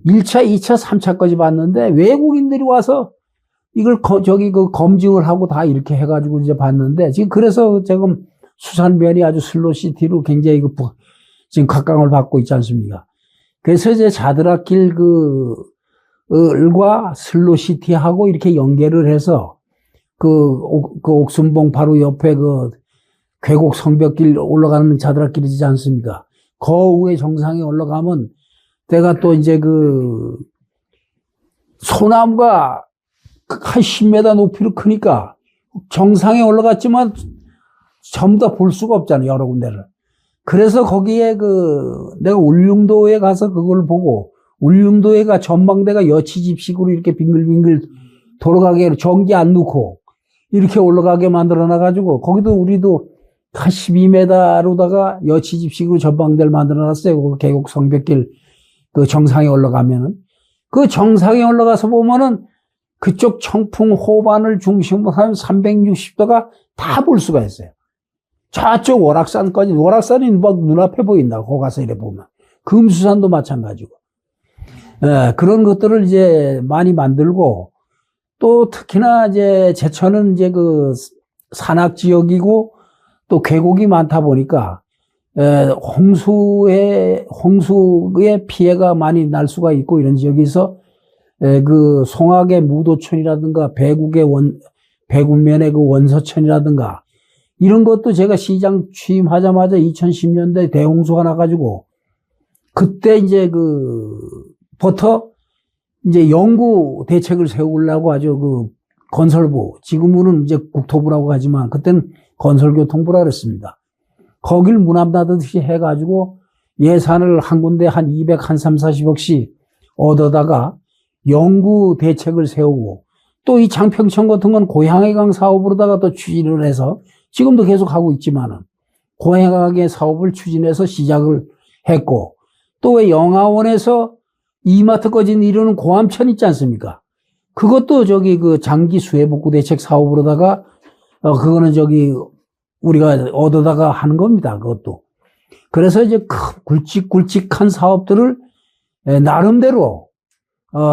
1차, 2차, 3차까지 받는데 외국인들이 와서 이걸 검증을 하고 다 이렇게 해가지고 이제 봤는데 지금 그래서 지금 수산면이 아주 슬로시티로 굉장히 지금 각광을 받고 있지 않습니까? 그래서 이제 자드락길 과 슬로시티하고 이렇게 연계를 해서 옥순봉 바로 옆에 계곡 성벽길 올라가는 자드락길이지 않습니까? 그 위에 정상에 올라가면 내가 또 이제 소나무가 한 10m 높이로 크니까 정상에 올라갔지만 전부 다 볼 수가 없잖아요. 여러 군데를. 그래서 거기에 내가 울릉도에 가서 그걸 보고 울릉도에가 전망대가 여치집식으로 이렇게 빙글빙글 돌아가게 전기 안 넣고 이렇게 올라가게 만들어 놔가지고 거기도 우리도 한 12m로다가 여치집식으로 전망대를 만들어 놨어요. 그 계곡 성벽길 정상에 올라가면은 그 정상에 올라가서 보면은 그쪽 청풍 호반을 중심으로 한 360도가 다 볼 수가 있어요. 저쪽 월악산까지 월악산이 막 눈앞에 보인다. 거기 가서 이래 보면 금수산도 마찬가지고. 그런 것들을 이제 많이 만들고 또 특히나 이제 제천은 이제 산악 지역이고 또 계곡이 많다 보니까 홍수의 피해가 많이 날 수가 있고 이런 지역에서 송악의 무도천이라든가 배구면의 원서천이라든가 이런 것도 제가 시장 취임하자마자 2010년대 대홍수가 나가지고 그때 이제 부터 이제 연구 대책을 세우려고 아주 건설부, 지금은 이제 국토부라고 하지만 그때는 건설교통부라 그랬습니다. 거길 문함나듯이 해가지고 예산을 한 군데 한 230, 40억씩 얻어다가 연구 대책을 세우고 또 이 장평천 같은 건 고향의 강 사업으로다가 또 추진을 해서 지금도 계속 하고 있지만은 고향의 사업을 추진해서 시작을 했고 또 왜 영화원에서 이마트까지 이루는 고암천 있지 않습니까? 그것도 저기 그 장기 수해복구 대책 사업으로다가 그거는 저기 우리가 얻어다가 하는 겁니다. 그것도. 그래서 이제 큰 굵직굵직한 사업들을 나름대로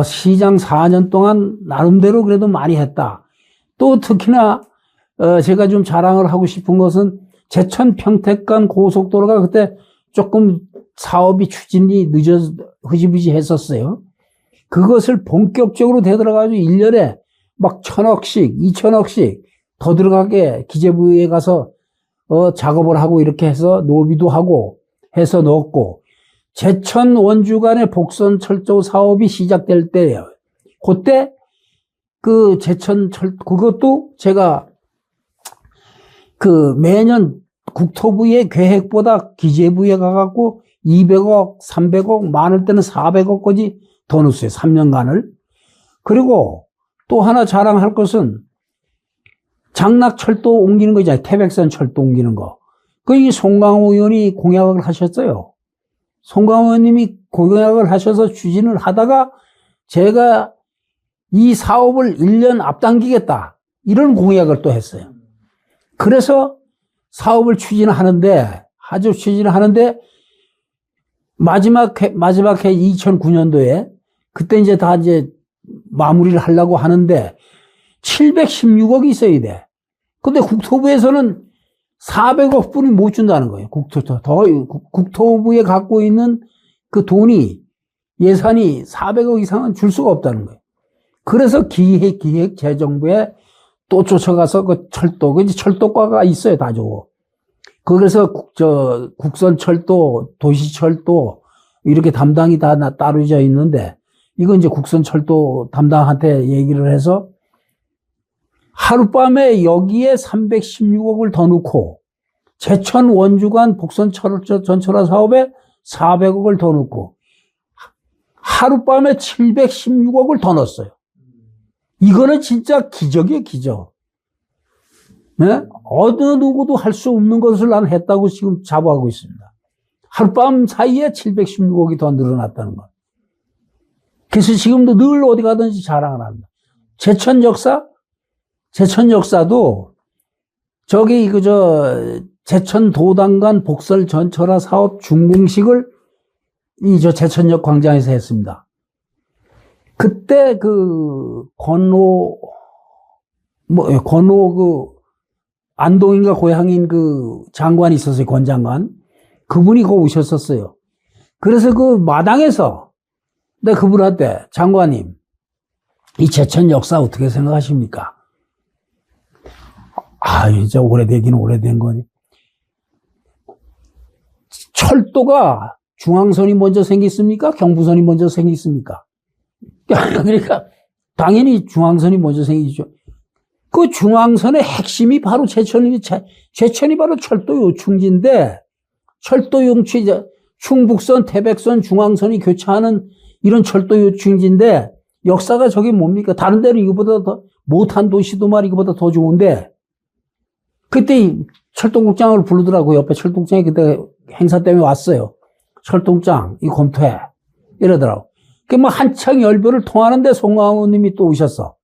시장 4년 동안 나름대로 그래도 많이 했다. 또 특히나 제가 좀 자랑을 하고 싶은 것은 제천 평택간 고속도로가 그때 조금 사업이 추진이 흐지부지 했었어요. 그것을 본격적으로 되돌아가지고 1년에 막 1,000억씩, 2,000억씩 더 들어가게 기재부에 가서 작업을 하고 이렇게 해서 노비도 하고 해서 넣었고 제천 원주 간의 복선 철도 사업이 시작될 때예요. 그때 그 제천 그것도 제가 그 매년 국토부의 계획보다 기재부에 가갖고 200억, 300억, 많을 때는 400억까지 더 넣었어요. 3년간을. 그리고 또 하나 자랑할 것은 장락철도 옮기는 거 있잖아요. 태백산 철도 옮기는 거. 이 송강호 의원이 공약을 하셨어요. 송강호 의원님이 공약을 하셔서 추진을 하다가 제가 이 사업을 1년 앞당기겠다. 이런 공약을 또 했어요. 그래서 사업을 추진하는데, 아주 추진하는데, 마지막 해 2009년도에, 그때 이제 다 이제 마무리를 하려고 하는데, 716억이 있어야 돼. 근데 국토부에서는 400억 뿐이 못 준다는 거예요. 국토부에 갖고 있는 그 돈이, 예산이 400억 이상은 줄 수가 없다는 거예요. 그래서 기획재정부에 또 쫓아가서 그 이제 철도과가 있어요, 다 저거. 그래서 국선철도, 도시철도, 이렇게 담당이 다 따로져 있는데, 이건 이제 국선철도 담당한테 얘기를 해서, 하룻밤에 여기에 316억을 더 넣고, 제천 원주간 복선 전철화 사업에 400억을 더 넣고, 하룻밤에 716억을 더 넣었어요. 이거는 진짜 기적이에요, 기적. 네? 어느 누구도 할 수 없는 것을 난 했다고 지금 자부하고 있습니다. 하룻밤 사이에 716억이 더 늘어났다는 것. 그래서 지금도 늘 어디 가든지 자랑을 합니다. 제천 역사도 저기 제천 도당간 복설 전철화 사업 중공식을 제천역 광장에서 했습니다. 그때 권오 안동인가 고향인 장관이 있었어요, 권장관. 그분이 거기 오셨었어요. 그래서 마당에서 내가 그분한테, 장관님, 이 제천 역사 어떻게 생각하십니까? 이제 오래되긴 오래된 거니. 철도가 중앙선이 먼저 생겼습니까? 경부선이 먼저 생겼습니까? 그러니까, 당연히 중앙선이 먼저 생기죠. 그 중앙선의 핵심이 바로 제천이 바로 철도 요충지인데, 철도 용취, 충북선, 태백선, 중앙선이 교차하는 이런 철도 요충지인데, 역사가 저게 뭡니까? 다른 데는 이거보다 더, 못한 도시도 이거보다 더 좋은데, 그때 철도국장을 부르더라고요. 옆에 철도국장이 그때 행사 때문에 왔어요. 철도국장, 이거 검토해. 이러더라고. 한창 열변을 통하는데 송강호 님이 또 오셨어.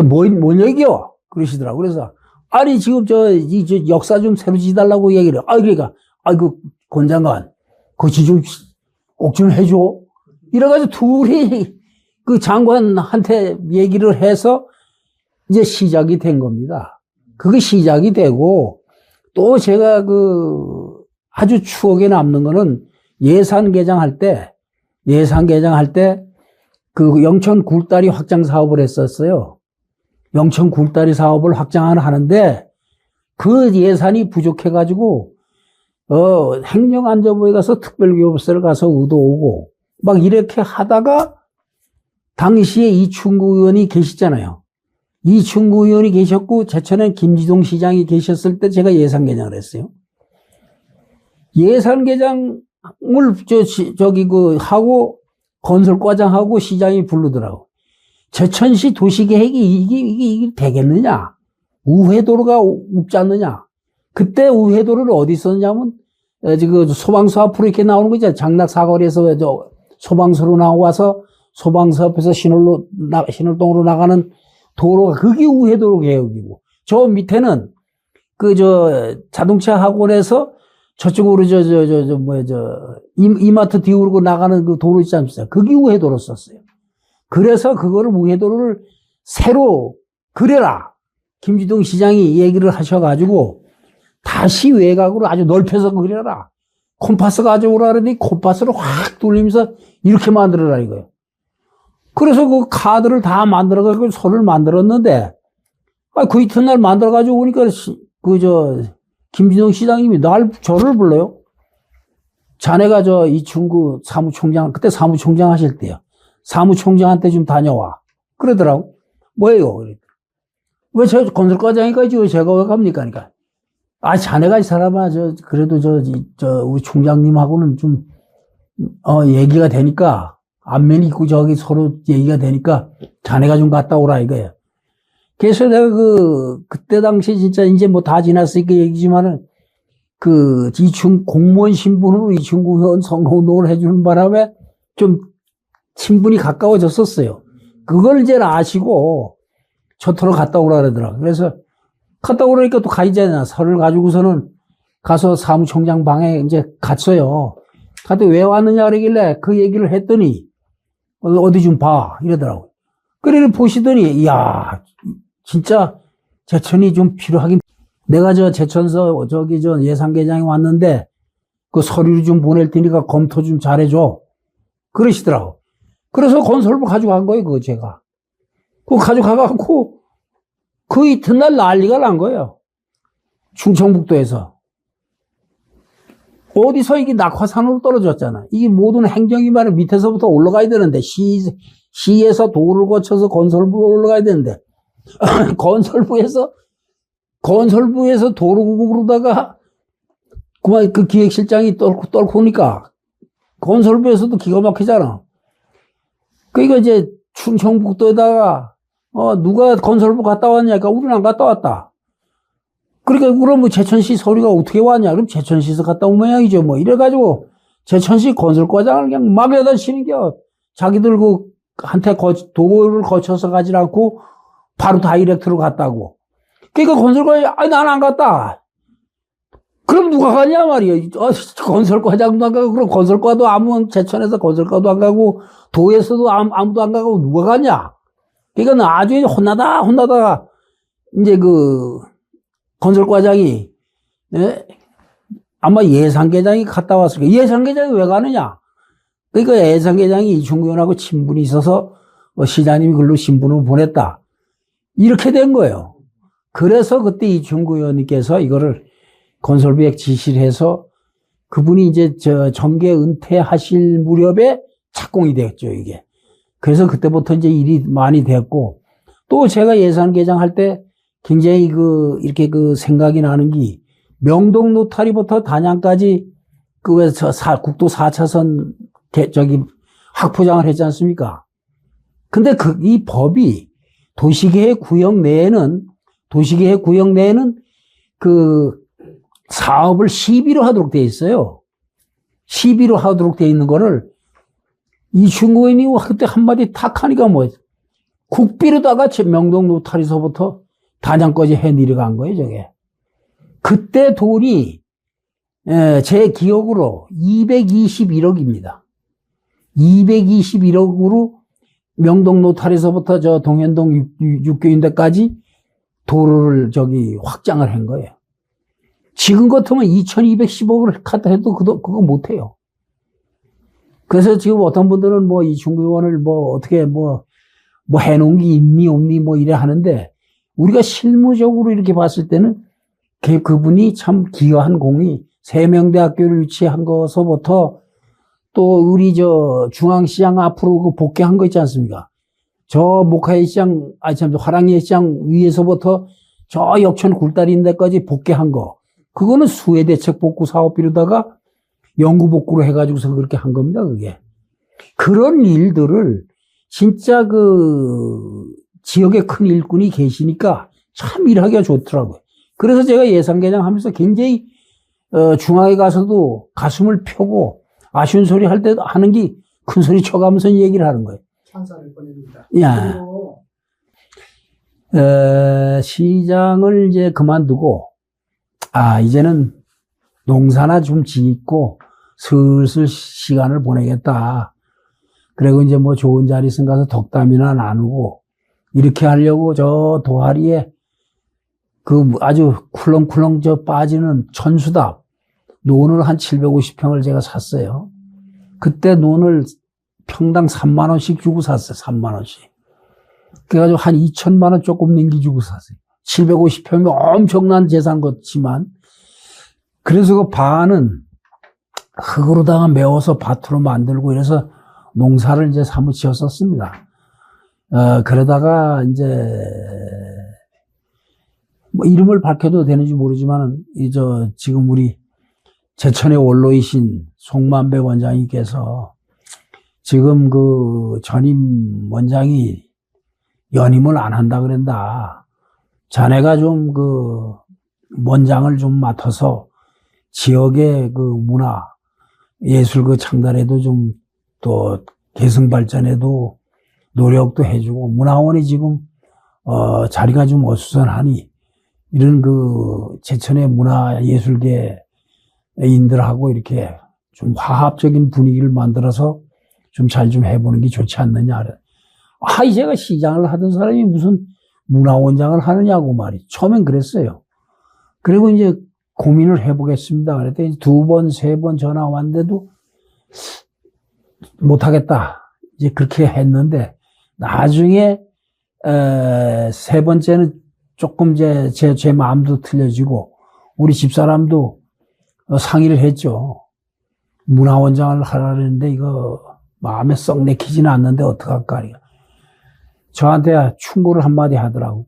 뭔 얘기요? 그러시더라고. 그래서, 아니, 지금 이 역사 좀 새로 지달라고 얘기를 해. 그러니까, 권장관, 그거 꼭 좀 해줘. 이래가지고 둘이 장관한테 얘기를 해서 이제 시작이 된 겁니다. 그게 시작이 되고, 또 제가 아주 추억에 남는 거는 예산 개장할 때, 영천 굴다리 확장 사업을 했었어요. 영천 굴다리 사업을 하는데, 그 예산이 부족해가지고, 행정안전부에 가서 특별교섭소를 가서 의도오고, 이렇게 하다가, 당시에 이충구 의원이 계시잖아요. 이충구 의원이 계셨고, 제천에 김지동 시장이 계셨을 때 제가 예산 개장을 했어요. 예산 개장을 하고, 건설과장하고 시장이 부르더라고. 제천시 도시계획이 이게 되겠느냐? 우회도로가 없지 않느냐? 그때 우회도로를 어디 썼냐면, 지금 소방서 앞으로 이렇게 나오는 거 있잖아요. 장락 사거리에서 소방서로 나와서 소방서 앞에서 신월동으로 나가는 도로가 그게 우회도로 개혁이고, 저 밑에는 자동차 학원에서 저쪽으로 이마트 뒤오르고 나가는 그 도로 있지 않습니까? 그게 우회도로 썼어요. 그래서 그거를 우회도로를 새로 그려라. 김지동 시장이 얘기를 하셔가지고 다시 외곽으로 아주 넓혀서 그려라. 콤파스 가져오라 그러더니 콤파스를 확 돌리면서 이렇게 만들어라 이거예요. 그래서 그 카드를 다 만들어가지고 선을 만들었는데, 그 이튿날 만들어가지고 오니까 김진동 시장님이 저를 불러요. 자네가 이충구 사무총장, 그때 사무총장 하실 때요. 사무총장한테 좀 다녀와. 그러더라고. 뭐예요? 왜 저 건설과장이니까 왜 제가 왜 갑니까? 그러니까. 자네가 이 사람아, 그래도 우리 총장님하고는 좀, 얘기가 되니까, 안면이 있고 서로 얘기가 되니까, 자네가 좀 갔다 오라 이거예요. 그래서 내가 그때 당시 진짜 이제 뭐 다 지났으니까 얘기지만은, 공무원 신분으로 이충구 의원 선거운동을 해주는 바람에 좀 친분이 가까워졌었어요. 그걸 이제 아시고, 저토로 갔다 오라 그러더라고요. 그래서, 갔다 오라니까 또 가이잖아. 설을 가지고서는 가서 사무총장 방에 이제 갔어요. 갔더니 왜 왔느냐 그러길래 그 얘기를 했더니 어디 좀 봐 이러더라고요. 그래 보시더니 이야 진짜 제천이 좀 필요하긴. 내가 제천서 예산계장에 왔는데 그 서류를 좀 보낼 테니까 검토 좀 잘해줘 그러시더라고. 그래서 건설부 가져간 거예요. 그거 제가. 그거 가져가갖고 그 이튿날 난리가 난 거예요. 충청북도에서. 어디서 이게 낙화산으로 떨어졌잖아. 이게 모든 행정이 말은 밑에서부터 올라가야 되는데, 시에서 도를 거쳐서 건설부로 올라가야 되는데, 건설부에서 도로국으로다가, 그만 그 기획실장이 떨고 오니까, 건설부에서도 기가 막히잖아. 그러니까 이제 충청북도에다가, 누가 건설부 갔다 왔냐니까 우리는 안 갔다 왔다. 그러니까 그럼 뭐 제천시 서류가 어떻게 왔냐? 그럼 제천시에서 갔다 온 모양이죠. 뭐 이래가지고 제천시 건설과장을 그냥 막 여다 치는겨. 자기들 한테 도를 거쳐서 가지 않고 바로 다이렉트로 갔다고. 그러니까 건설과장이 난 안 갔다. 그럼 누가 가냐 말이야. 건설과장도 안 가고, 그럼 건설과도 제천에서 건설과도 안 가고, 도에서도 아무도 안 가고 누가 가냐? 그러니까 나중에 혼나다가, 이제 건설과장이, 네? 아마 예산계장이 갔다 왔을 거예요. 예산계장이 왜 가느냐? 그러니까 예산계장이 이충구 의원하고 친분이 있어서 시장님이 글로 신분을 보냈다. 이렇게 된 거예요. 그래서 그때 이충구 의원님께서 이거를 건설부에 지시를 해서 그분이 이제 정계 은퇴하실 무렵에 착공이 됐죠, 이게. 그래서 그때부터 이제 일이 많이 됐고, 또 제가 예산 개정할 때 굉장히 이렇게 생각이 나는 게, 명동 노타리부터 단양까지 국도 4차선 확포장을 했지 않습니까? 근데 이 법이 도시계획 구역 내에는 사업을 시비로 하도록 돼 있어요. 시비로 하도록 돼 있는 거를 이충구 의원이 그때 한마디 탁 하니까 국비로다가 명동 노타리서부터 단양까지 해 내려간 거예요, 저게. 그때 돈이, 제 기억으로 221억입니다. 221억으로 명동 노타리서부터 동현동 육교인대까지 도로를 확장을 한 거예요. 지금 같으면 2210억을 갖다 해도 그거 못해요. 그래서 지금 어떤 분들은 이충구 의원을 어떻게 해놓은 게 있니 없니 이래 하는데, 우리가 실무적으로 이렇게 봤을 때는 그분이 참 기여한 공이 세명대학교를 유치한 것서부터 또 우리 중앙시장 앞으로 복귀한 거 있지 않습니까? 저 목화의 시장, 화랑의 시장 위에서부터 저 역천 굴다리인데까지 복귀한 거. 그거는 수해대책 복구 사업비로다가 영구복구로 해가지고서 그렇게 한 겁니다, 그게. 그런 일들을 진짜 그 지역에 큰 일꾼이 계시니까 참 일하기가 좋더라고요. 그래서 제가 예산개장 하면서 굉장히 중앙에 가서도 가슴을 펴고 아쉬운 소리 할 때도 하는 게 큰 소리 쳐가면서 얘기를 하는 거예요. 찬사를 보냅니다. 야. 그리고 시장을 이제 그만두고, 이제는 농사나 좀 짓고 슬슬 시간을 보내겠다. 그리고 이제 뭐 좋은 자리선 가서 덕담이나 나누고, 이렇게 하려고 저 도하리에 그 아주 쿨렁쿨렁 저 빠지는 천수답, 논을 한 750평을 제가 샀어요. 그때 논을 평당 3만 원씩 주고 샀어요. 3만 원씩. 그래가지고 한 2천만 원 조금 남겨주고 샀어요. 750평이면 엄청난 재산 같지만, 그래서 그 반은 흙으로다가 메워서 밭으로 만들고 이래서 농사를 이제 사무치었었습니다. 그러다가 이제, 뭐 이름을 밝혀도 되는지 모르지만, 지금 우리 제천의 원로이신 송만배 원장님께서 지금 그 전임 원장이 연임을 안 한다 그런다. 자네가 좀 그 원장을 좀 맡아서 지역의 그 문화, 예술 그 창달에도 좀 또 개성 발전에도 노력도 해주고 문화원이 지금 자리가 좀 어수선하니 이런 그 제천의 문화 예술계인들하고 이렇게 좀 화합적인 분위기를 만들어서 좀 잘 좀 해보는 게 좋지 않느냐. 제가 시장을 하던 사람이 무슨 문화원장을 하느냐고 말이죠. 처음엔 그랬어요. 그리고 이제 고민을 해보겠습니다. 그랬더니 2번, 3번 전화 왔는데도 못하겠다. 이제 그렇게 했는데, 나중에, 3번째는 조금 제 마음도 틀려지고, 우리 집사람도 상의를 했죠. 문화원장을 하라는데 이거 마음에 썩 내키지는 않는데 어떡할까. 저한테 충고를 한마디 하더라고.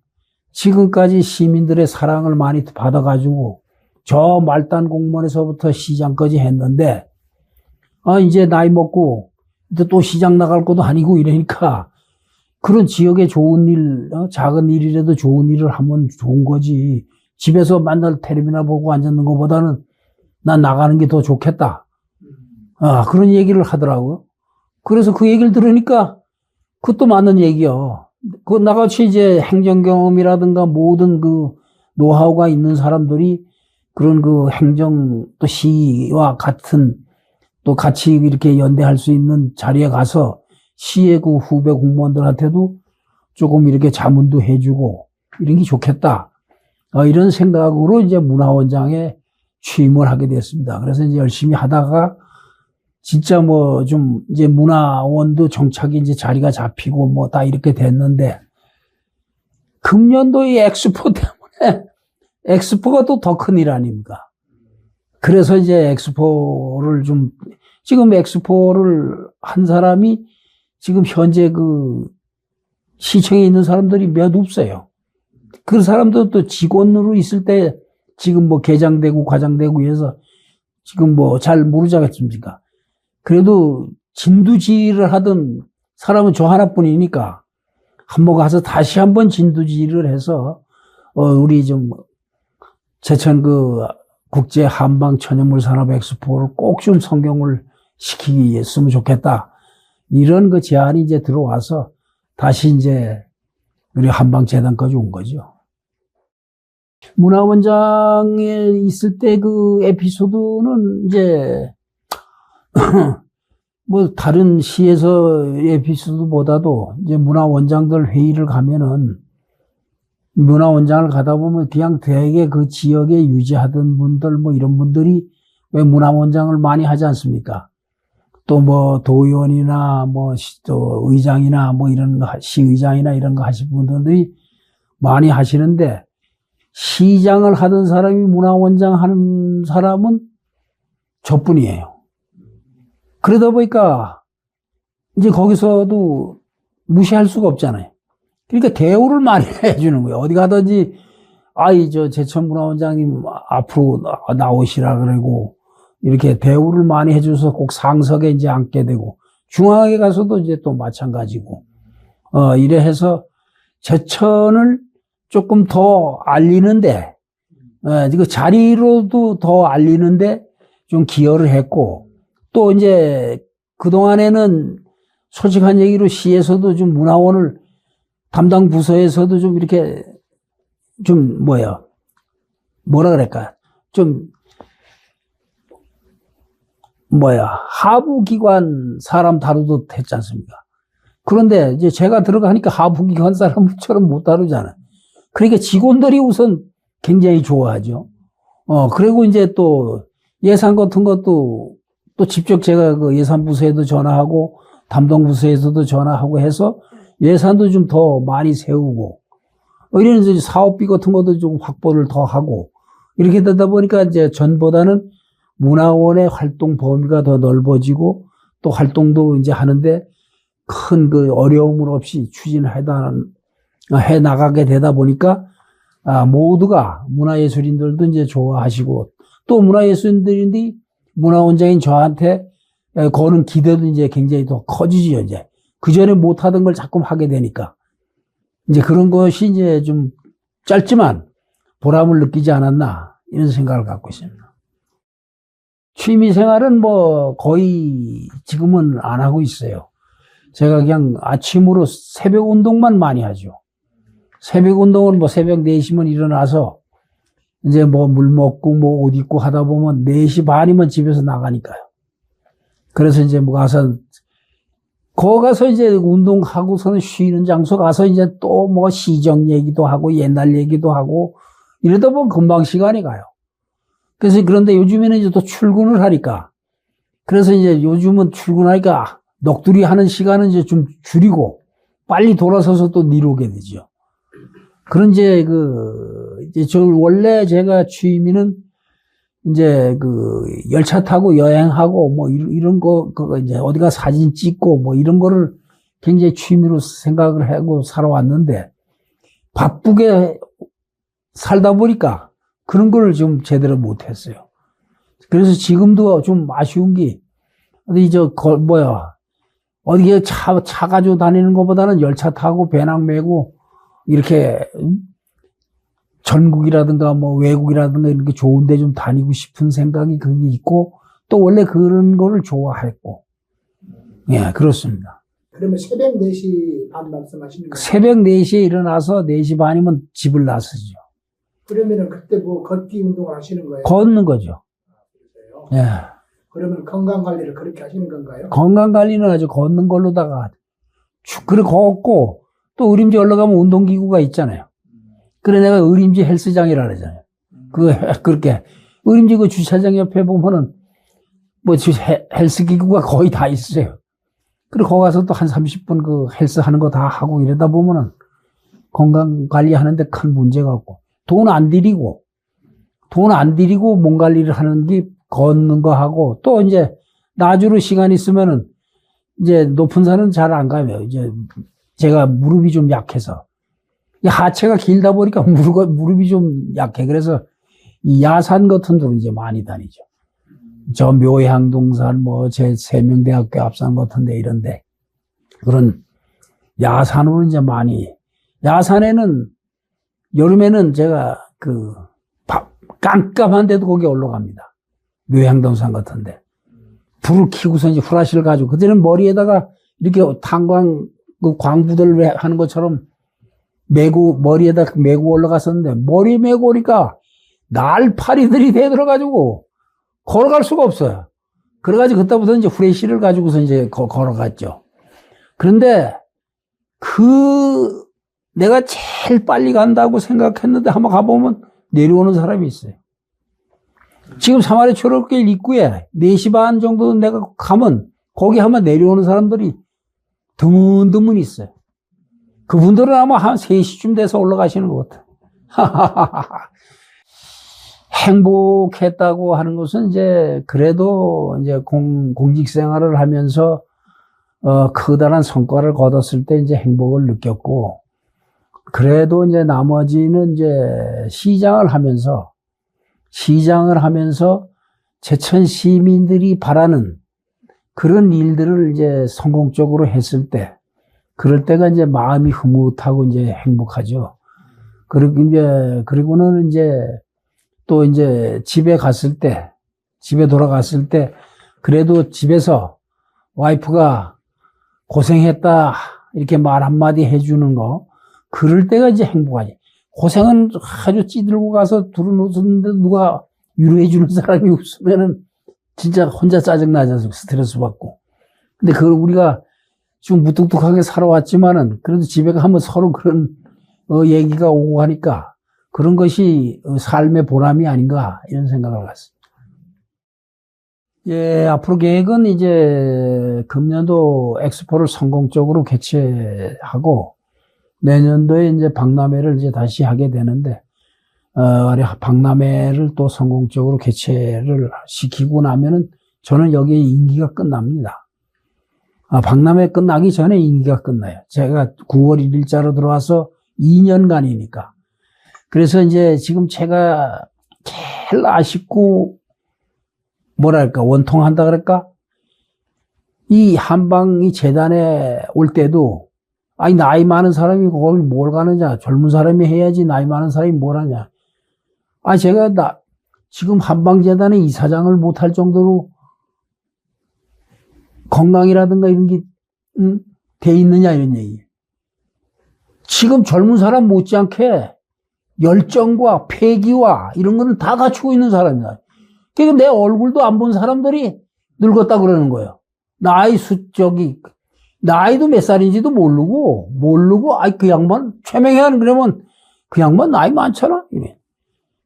지금까지 시민들의 사랑을 많이 받아가지고 저 말단 공무원에서부터 시장까지 했는데 이제 나이 먹고 이제 또 시장 나갈 것도 아니고 이러니까 그런 지역에 좋은 일, 작은 일이라도 좋은 일을 하면 좋은 거지. 집에서 맨날 텔레비나 보고 앉았는 것보다는 난 나가는 게 더 좋겠다. 그런 얘기를 하더라고요. 그래서 그 얘기를 들으니까 그것도 맞는 얘기요. 그 나같이 이제 행정 경험이라든가 모든 그 노하우가 있는 사람들이 그런 그 행정 또 시와 같은 또 같이 이렇게 연대할 수 있는 자리에 가서 시의 그 후배 공무원들한테도 조금 이렇게 자문도 해주고 이런 게 좋겠다. 이런 생각으로 이제 문화원장에 취임을 하게 됐습니다. 그래서 이제 열심히 하다가 진짜 뭐 좀 이제 문화원도 정착이 이제 자리가 잡히고 뭐 다 이렇게 됐는데 금년도 이 엑스포 때문에 엑스포가 또 더 큰 일 아닙니까? 그래서 이제 엑스포를 지금 엑스포를 한 사람이 지금 현재 그 시청에 있는 사람들이 몇 없어요. 그 사람도 또 직원으로 있을 때 지금 뭐 계장되고 과장되고 해서 지금 뭐 잘 모르지 않겠습니까? 그래도 진두지휘를 하던 사람은 저 하나뿐이니까 한번 가서 다시 한번 진두지휘를 해서 우리 좀 제천 그 국제 한방 천연물 산업 엑스포를 꼭 좀 성공을 시키기 했으면 좋겠다. 이런 그 제안이 이제 들어와서 다시 이제 우리 한방재단까지 온 거죠. 문화원장에 있을 때 그 에피소드는 이제 뭐 다른 시에서 에피소드보다도 이제 문화원장들 회의를 가면은 문화원장을 가다 보면 그냥 대개 그 지역에 유지하던 분들 뭐 이런 분들이 왜 문화원장을 많이 하지 않습니까? 또 뭐 도의원이나 뭐 또 의장이나 뭐 이런 거 시의장이나 이런 거 하시는 분들이 많이 하시는데 시장을 하던 사람이 문화원장 하는 사람은 저뿐이에요. 그러다 보니까 이제 거기서도 무시할 수가 없잖아요. 그러니까 대우를 많이 해주는 거예요. 어디 가든지 저 제천문화원장님 앞으로 나오시라 그러고 이렇게 대우를 많이 해줘서 꼭 상석에 이제 앉게 되고 중앙에 가서도 이제 또 마찬가지고, 이래 해서 제천을 조금 더 알리는데, 그 자리로도 더 알리는데 좀 기여를 했고, 또 이제 그동안에는 솔직한 얘기로 시에서도 좀 문화원을 담당 부서에서도 좀 이렇게 좀 뭐라 그럴까, 좀 하부기관 사람 다루도 했지 않습니까? 그런데 이제 제가 들어가니까 하부기관 사람처럼 못 다루잖아요. 그러니까 직원들이 우선 굉장히 좋아하죠. 그리고 이제 또 예산 같은 것도 또 직접 제가 그 예산부서에도 전화하고 담당부서에서도 전화하고 해서 예산도 좀 더 많이 세우고, 이런 이제 사업비 같은 것도 좀 확보를 더 하고, 이렇게 되다 보니까 이제 전보다는 문화원의 활동 범위가 더 넓어지고, 또 활동도 이제 하는데 큰 그 어려움을 없이 해 나가게 되다 보니까, 모두가 문화예술인들도 이제 좋아하시고, 또 문화예술인들이 문화원장인 저한테 거는 기대도 이제 굉장히 더 커지죠, 이제. 그전에 못하던 걸 자꾸 하게 되니까. 이제 그런 것이 이제 좀 짧지만 보람을 느끼지 않았나, 이런 생각을 갖고 있습니다. 취미 생활은 뭐 거의 지금은 안 하고 있어요. 제가 그냥 아침으로 새벽 운동만 많이 하죠. 새벽 운동은 뭐 새벽 4시면 일어나서 이제 뭐 물 먹고 뭐 옷 입고 하다 보면 4시 반이면 집에서 나가니까요. 그래서 이제 뭐 거기 가서 이제 운동하고서는 쉬는 장소 가서 이제 또 뭐 시정 얘기도 하고 옛날 얘기도 하고 이러다 보면 금방 시간이 가요. 그래서 그런데 요즘에는 이제 또 출근을 하니까, 그래서 이제 요즘은 출근하니까 넋두리 하는 시간은 이제 좀 줄이고 빨리 돌아서서 또 미루게 되죠. 그런 이제 원래 제가 취미는 이제 열차 타고 여행하고 뭐 이런 거, 이제 어디가 사진 찍고 뭐 이런 거를 굉장히 취미로 생각을 하고 살아왔는데, 바쁘게 살다 보니까 그런 걸 좀 제대로 못했어요. 그래서 지금도 좀 아쉬운 게, 어디에 차 가지고 다니는 것보다는 열차 타고 배낭 메고 이렇게 전국이라든가 뭐 외국이라든가 이렇게 좋은 데 좀 다니고 싶은 생각이 그게 있고, 또 원래 그런 거를 좋아했고. 예, 그렇습니다. 그러면 새벽 4시 반 말씀하시는 거예요? 새벽 4시에 일어나서 4시 반이면 집을 나서죠. 그러면은 그때 뭐 걷기 운동을 하시는 거예요? 걷는 거죠. 그러세요? 예. 그러면 건강 관리를 그렇게 하시는 건가요? 건강 관리는 아주 걷는 걸로다가 그렇게 걷고, 또 의림지 올라가면 운동기구가 있잖아요. 그래 내가 의림지 헬스장이라 그러잖아요. 그렇게 의림지 그 주차장 옆에 보면은 뭐 헬스기구가 거의 다 있어요. 그리고 거기 가서 또 한 30분 그 헬스 하는 거 다 하고 이러다 보면은 건강 관리하는데 큰 문제가 없고, 돈 안 들이고 몸 관리를 하는 게 걷는 거 하고, 또 이제 나주로 시간 있으면은 이제 높은 산은 잘 안 가요. 이제 제가 무릎이 좀 약해서, 이 하체가 길다 보니까 무릎이 좀 약해. 그래서 이 야산 같은 데로 이제 많이 다니죠. 저 묘향동산, 뭐 제 세명대학교 앞산 같은 데 이런데, 그런 야산으로 이제 많이, 야산에는 여름에는 제가 깜깜한 데도 거기 올라갑니다. 묘향동산 같은데. 불을 켜고서 이제 후라시를 가지고, 그때는 머리에다가 이렇게 탄광, 광부들 하는 것처럼 머리에다 메고 올라갔었는데, 머리 메고 오니까 날파리들이 대들어가지고 걸어갈 수가 없어요. 그래가지고 그때부터 이제 후레쉬를 가지고서 이제 걸어갔죠. 그런데 내가 제일 빨리 간다고 생각했는데 한번 가보면 내려오는 사람이 있어요. 지금 사마리 초록길 입구에 4시 반 정도 내가 가면 거기 한번 내려오는 사람들이 드문드문 있어요. 그분들은 아마 한 3시쯤 돼서 올라가시는 것 같아요. 행복했다고 하는 것은 이제 그래도 이제 공직 생활을 하면서 커다란 성과를 거뒀을 때 이제 행복을 느꼈고, 그래도 이제 나머지는 이제 시장을 하면서 제천 시민들이 바라는 그런 일들을 이제 성공적으로 했을 때, 그럴 때가 이제 마음이 흐뭇하고 이제 행복하죠. 그리고는 이제 또 이제 집에 돌아갔을 때, 그래도 집에서 와이프가 고생했다, 이렇게 말 한마디 해주는 거, 그럴 때가 이제 행복하지. 고생은 아주 찌들고 가서 둘은 웃었는데 누가 위로해주는 사람이 없으면은 진짜 혼자 짜증나죠. 스트레스 받고. 근데 그걸 우리가 좀 무뚝뚝하게 살아왔지만은 그래도 집에 가면 서로 그런 얘기가 오고 하니까 그런 것이 삶의 보람이 아닌가 이런 생각을 했습니다. 예, 앞으로 계획은 이제 금년도 엑스포를 성공적으로 개최하고 내년도에 이제 박람회를 이제 다시 하게 되는데, 박람회를 또 성공적으로 개최를 시키고 나면은 저는 여기에 임기가 끝납니다. 박람회 끝나기 전에 임기가 끝나요. 제가 9월 1일자로 들어와서 2년간이니까. 그래서 이제 지금 제가 제일 아쉽고, 뭐랄까, 원통한다 그럴까? 이 한방이 재단에 올 때도, 아니, 나이 많은 사람이 그걸 뭘 가느냐. 젊은 사람이 해야지, 나이 많은 사람이 뭘 하냐. 제가 지금 한방재단의 이사장을 못할 정도로 건강이라든가 이런 게, 돼 있느냐, 이런 얘기. 지금 젊은 사람 못지않게 열정과 패기와 이런 거는 다 갖추고 있는 사람이다. 그러니까 내 얼굴도 안 본 사람들이 늙었다 그러는 거예요. 나이도 몇 살인지도 모르고, 그 양반, 최명현 그러면 그 양반 나이 많잖아. 이래.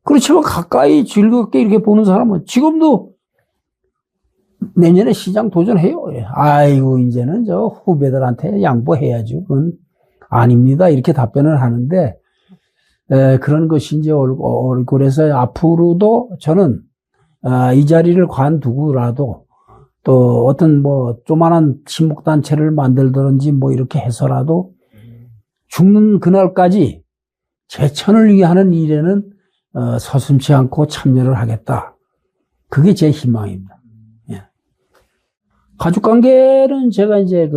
그렇지만 가까이 즐겁게 이렇게 보는 사람은 지금도 내년에 시장 도전해요. 이래. 아이고, 이제는 저 후배들한테 양보해야죠. 그건 아닙니다. 이렇게 답변을 하는데, 그런 것이 이제 그래서 앞으로도 저는, 이 자리를 관두고라도 또 어떤 조만한 친목단체를 만들든지 이렇게 해서라도 죽는 그날까지 제천을 위하는 일에는 서슴지 않고 참여를 하겠다. 그게 제 희망입니다. 예. 가족 관계는 제가 이제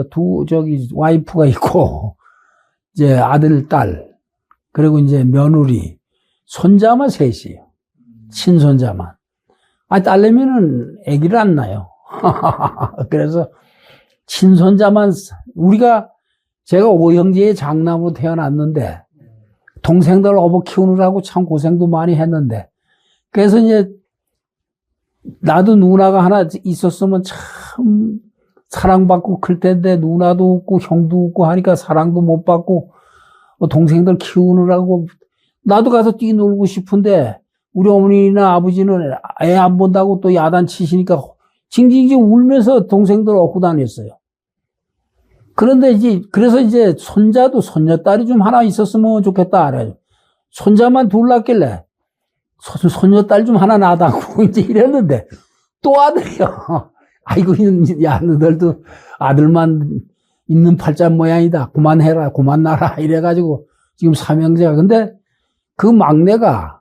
와이프가 있고, 이제 아들, 딸, 그리고 이제 며느리, 손자만 셋이에요. 친손자만. 딸내미는 아기를 안 낳아요. 그래서 친손자만, 제가 5형제의 장남으로 태어났는데, 동생들 어버 키우느라고 참 고생도 많이 했는데, 그래서 이제, 나도 누나가 하나 있었으면 참 사랑받고 클 텐데, 누나도 없고, 형도 없고 하니까 사랑도 못 받고, 동생들 키우느라고, 나도 가서 뛰놀고 싶은데, 우리 어머니나 아버지는 애 안 본다고 또 야단치시니까, 징징징 울면서 동생들 업고 다녔어요. 그런데 그래서 이제 손자도 손녀딸이 좀 하나 있었으면 좋겠다. 그래요. 손자만 둘 낳길래 손녀딸 좀 하나 낳아달라고 이제 이랬는데 또 아들이요. 아이고, 야, 너들도 아들만 있는 팔자 모양이다. 그만해라, 그만놔라. 이래가지고 지금 삼형제가. 근데 그 막내가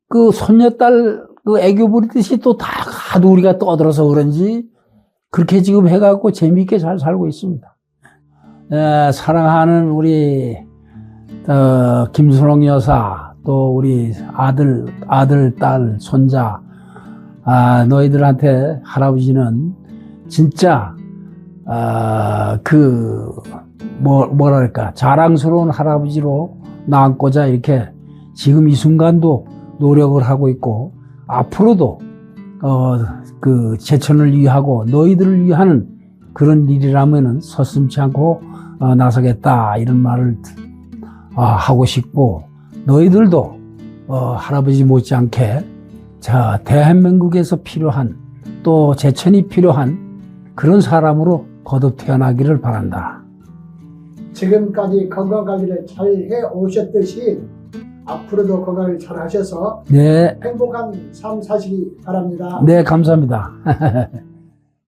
그 손녀딸 애교 부리듯이 또 다 가도 우리가 떠들어서 그런지 그렇게 지금 해갖고 재미있게 잘 살고 있습니다. 사랑하는 우리 김순옥 여사, 또 우리 아들, 딸, 손자, 너희들한테 할아버지는 진짜 뭐랄까, 자랑스러운 할아버지로 남고자 이렇게 지금 이 순간도 노력을 하고 있고, 앞으로도 제천을 위하고 너희들을 위하는 그런 일이라면은 서슴지 않고 나서겠다, 이런 말을 하고 싶고, 너희들도 할아버지 못지않게 대한민국에서 필요한, 또 제천이 필요한 그런 사람으로 거듭 태어나기를 바란다. 지금까지 건강관리를 잘 해오셨듯이 앞으로도 건강을 잘 하셔서 네. 행복한 삶 사시기 바랍니다. 네, 감사합니다.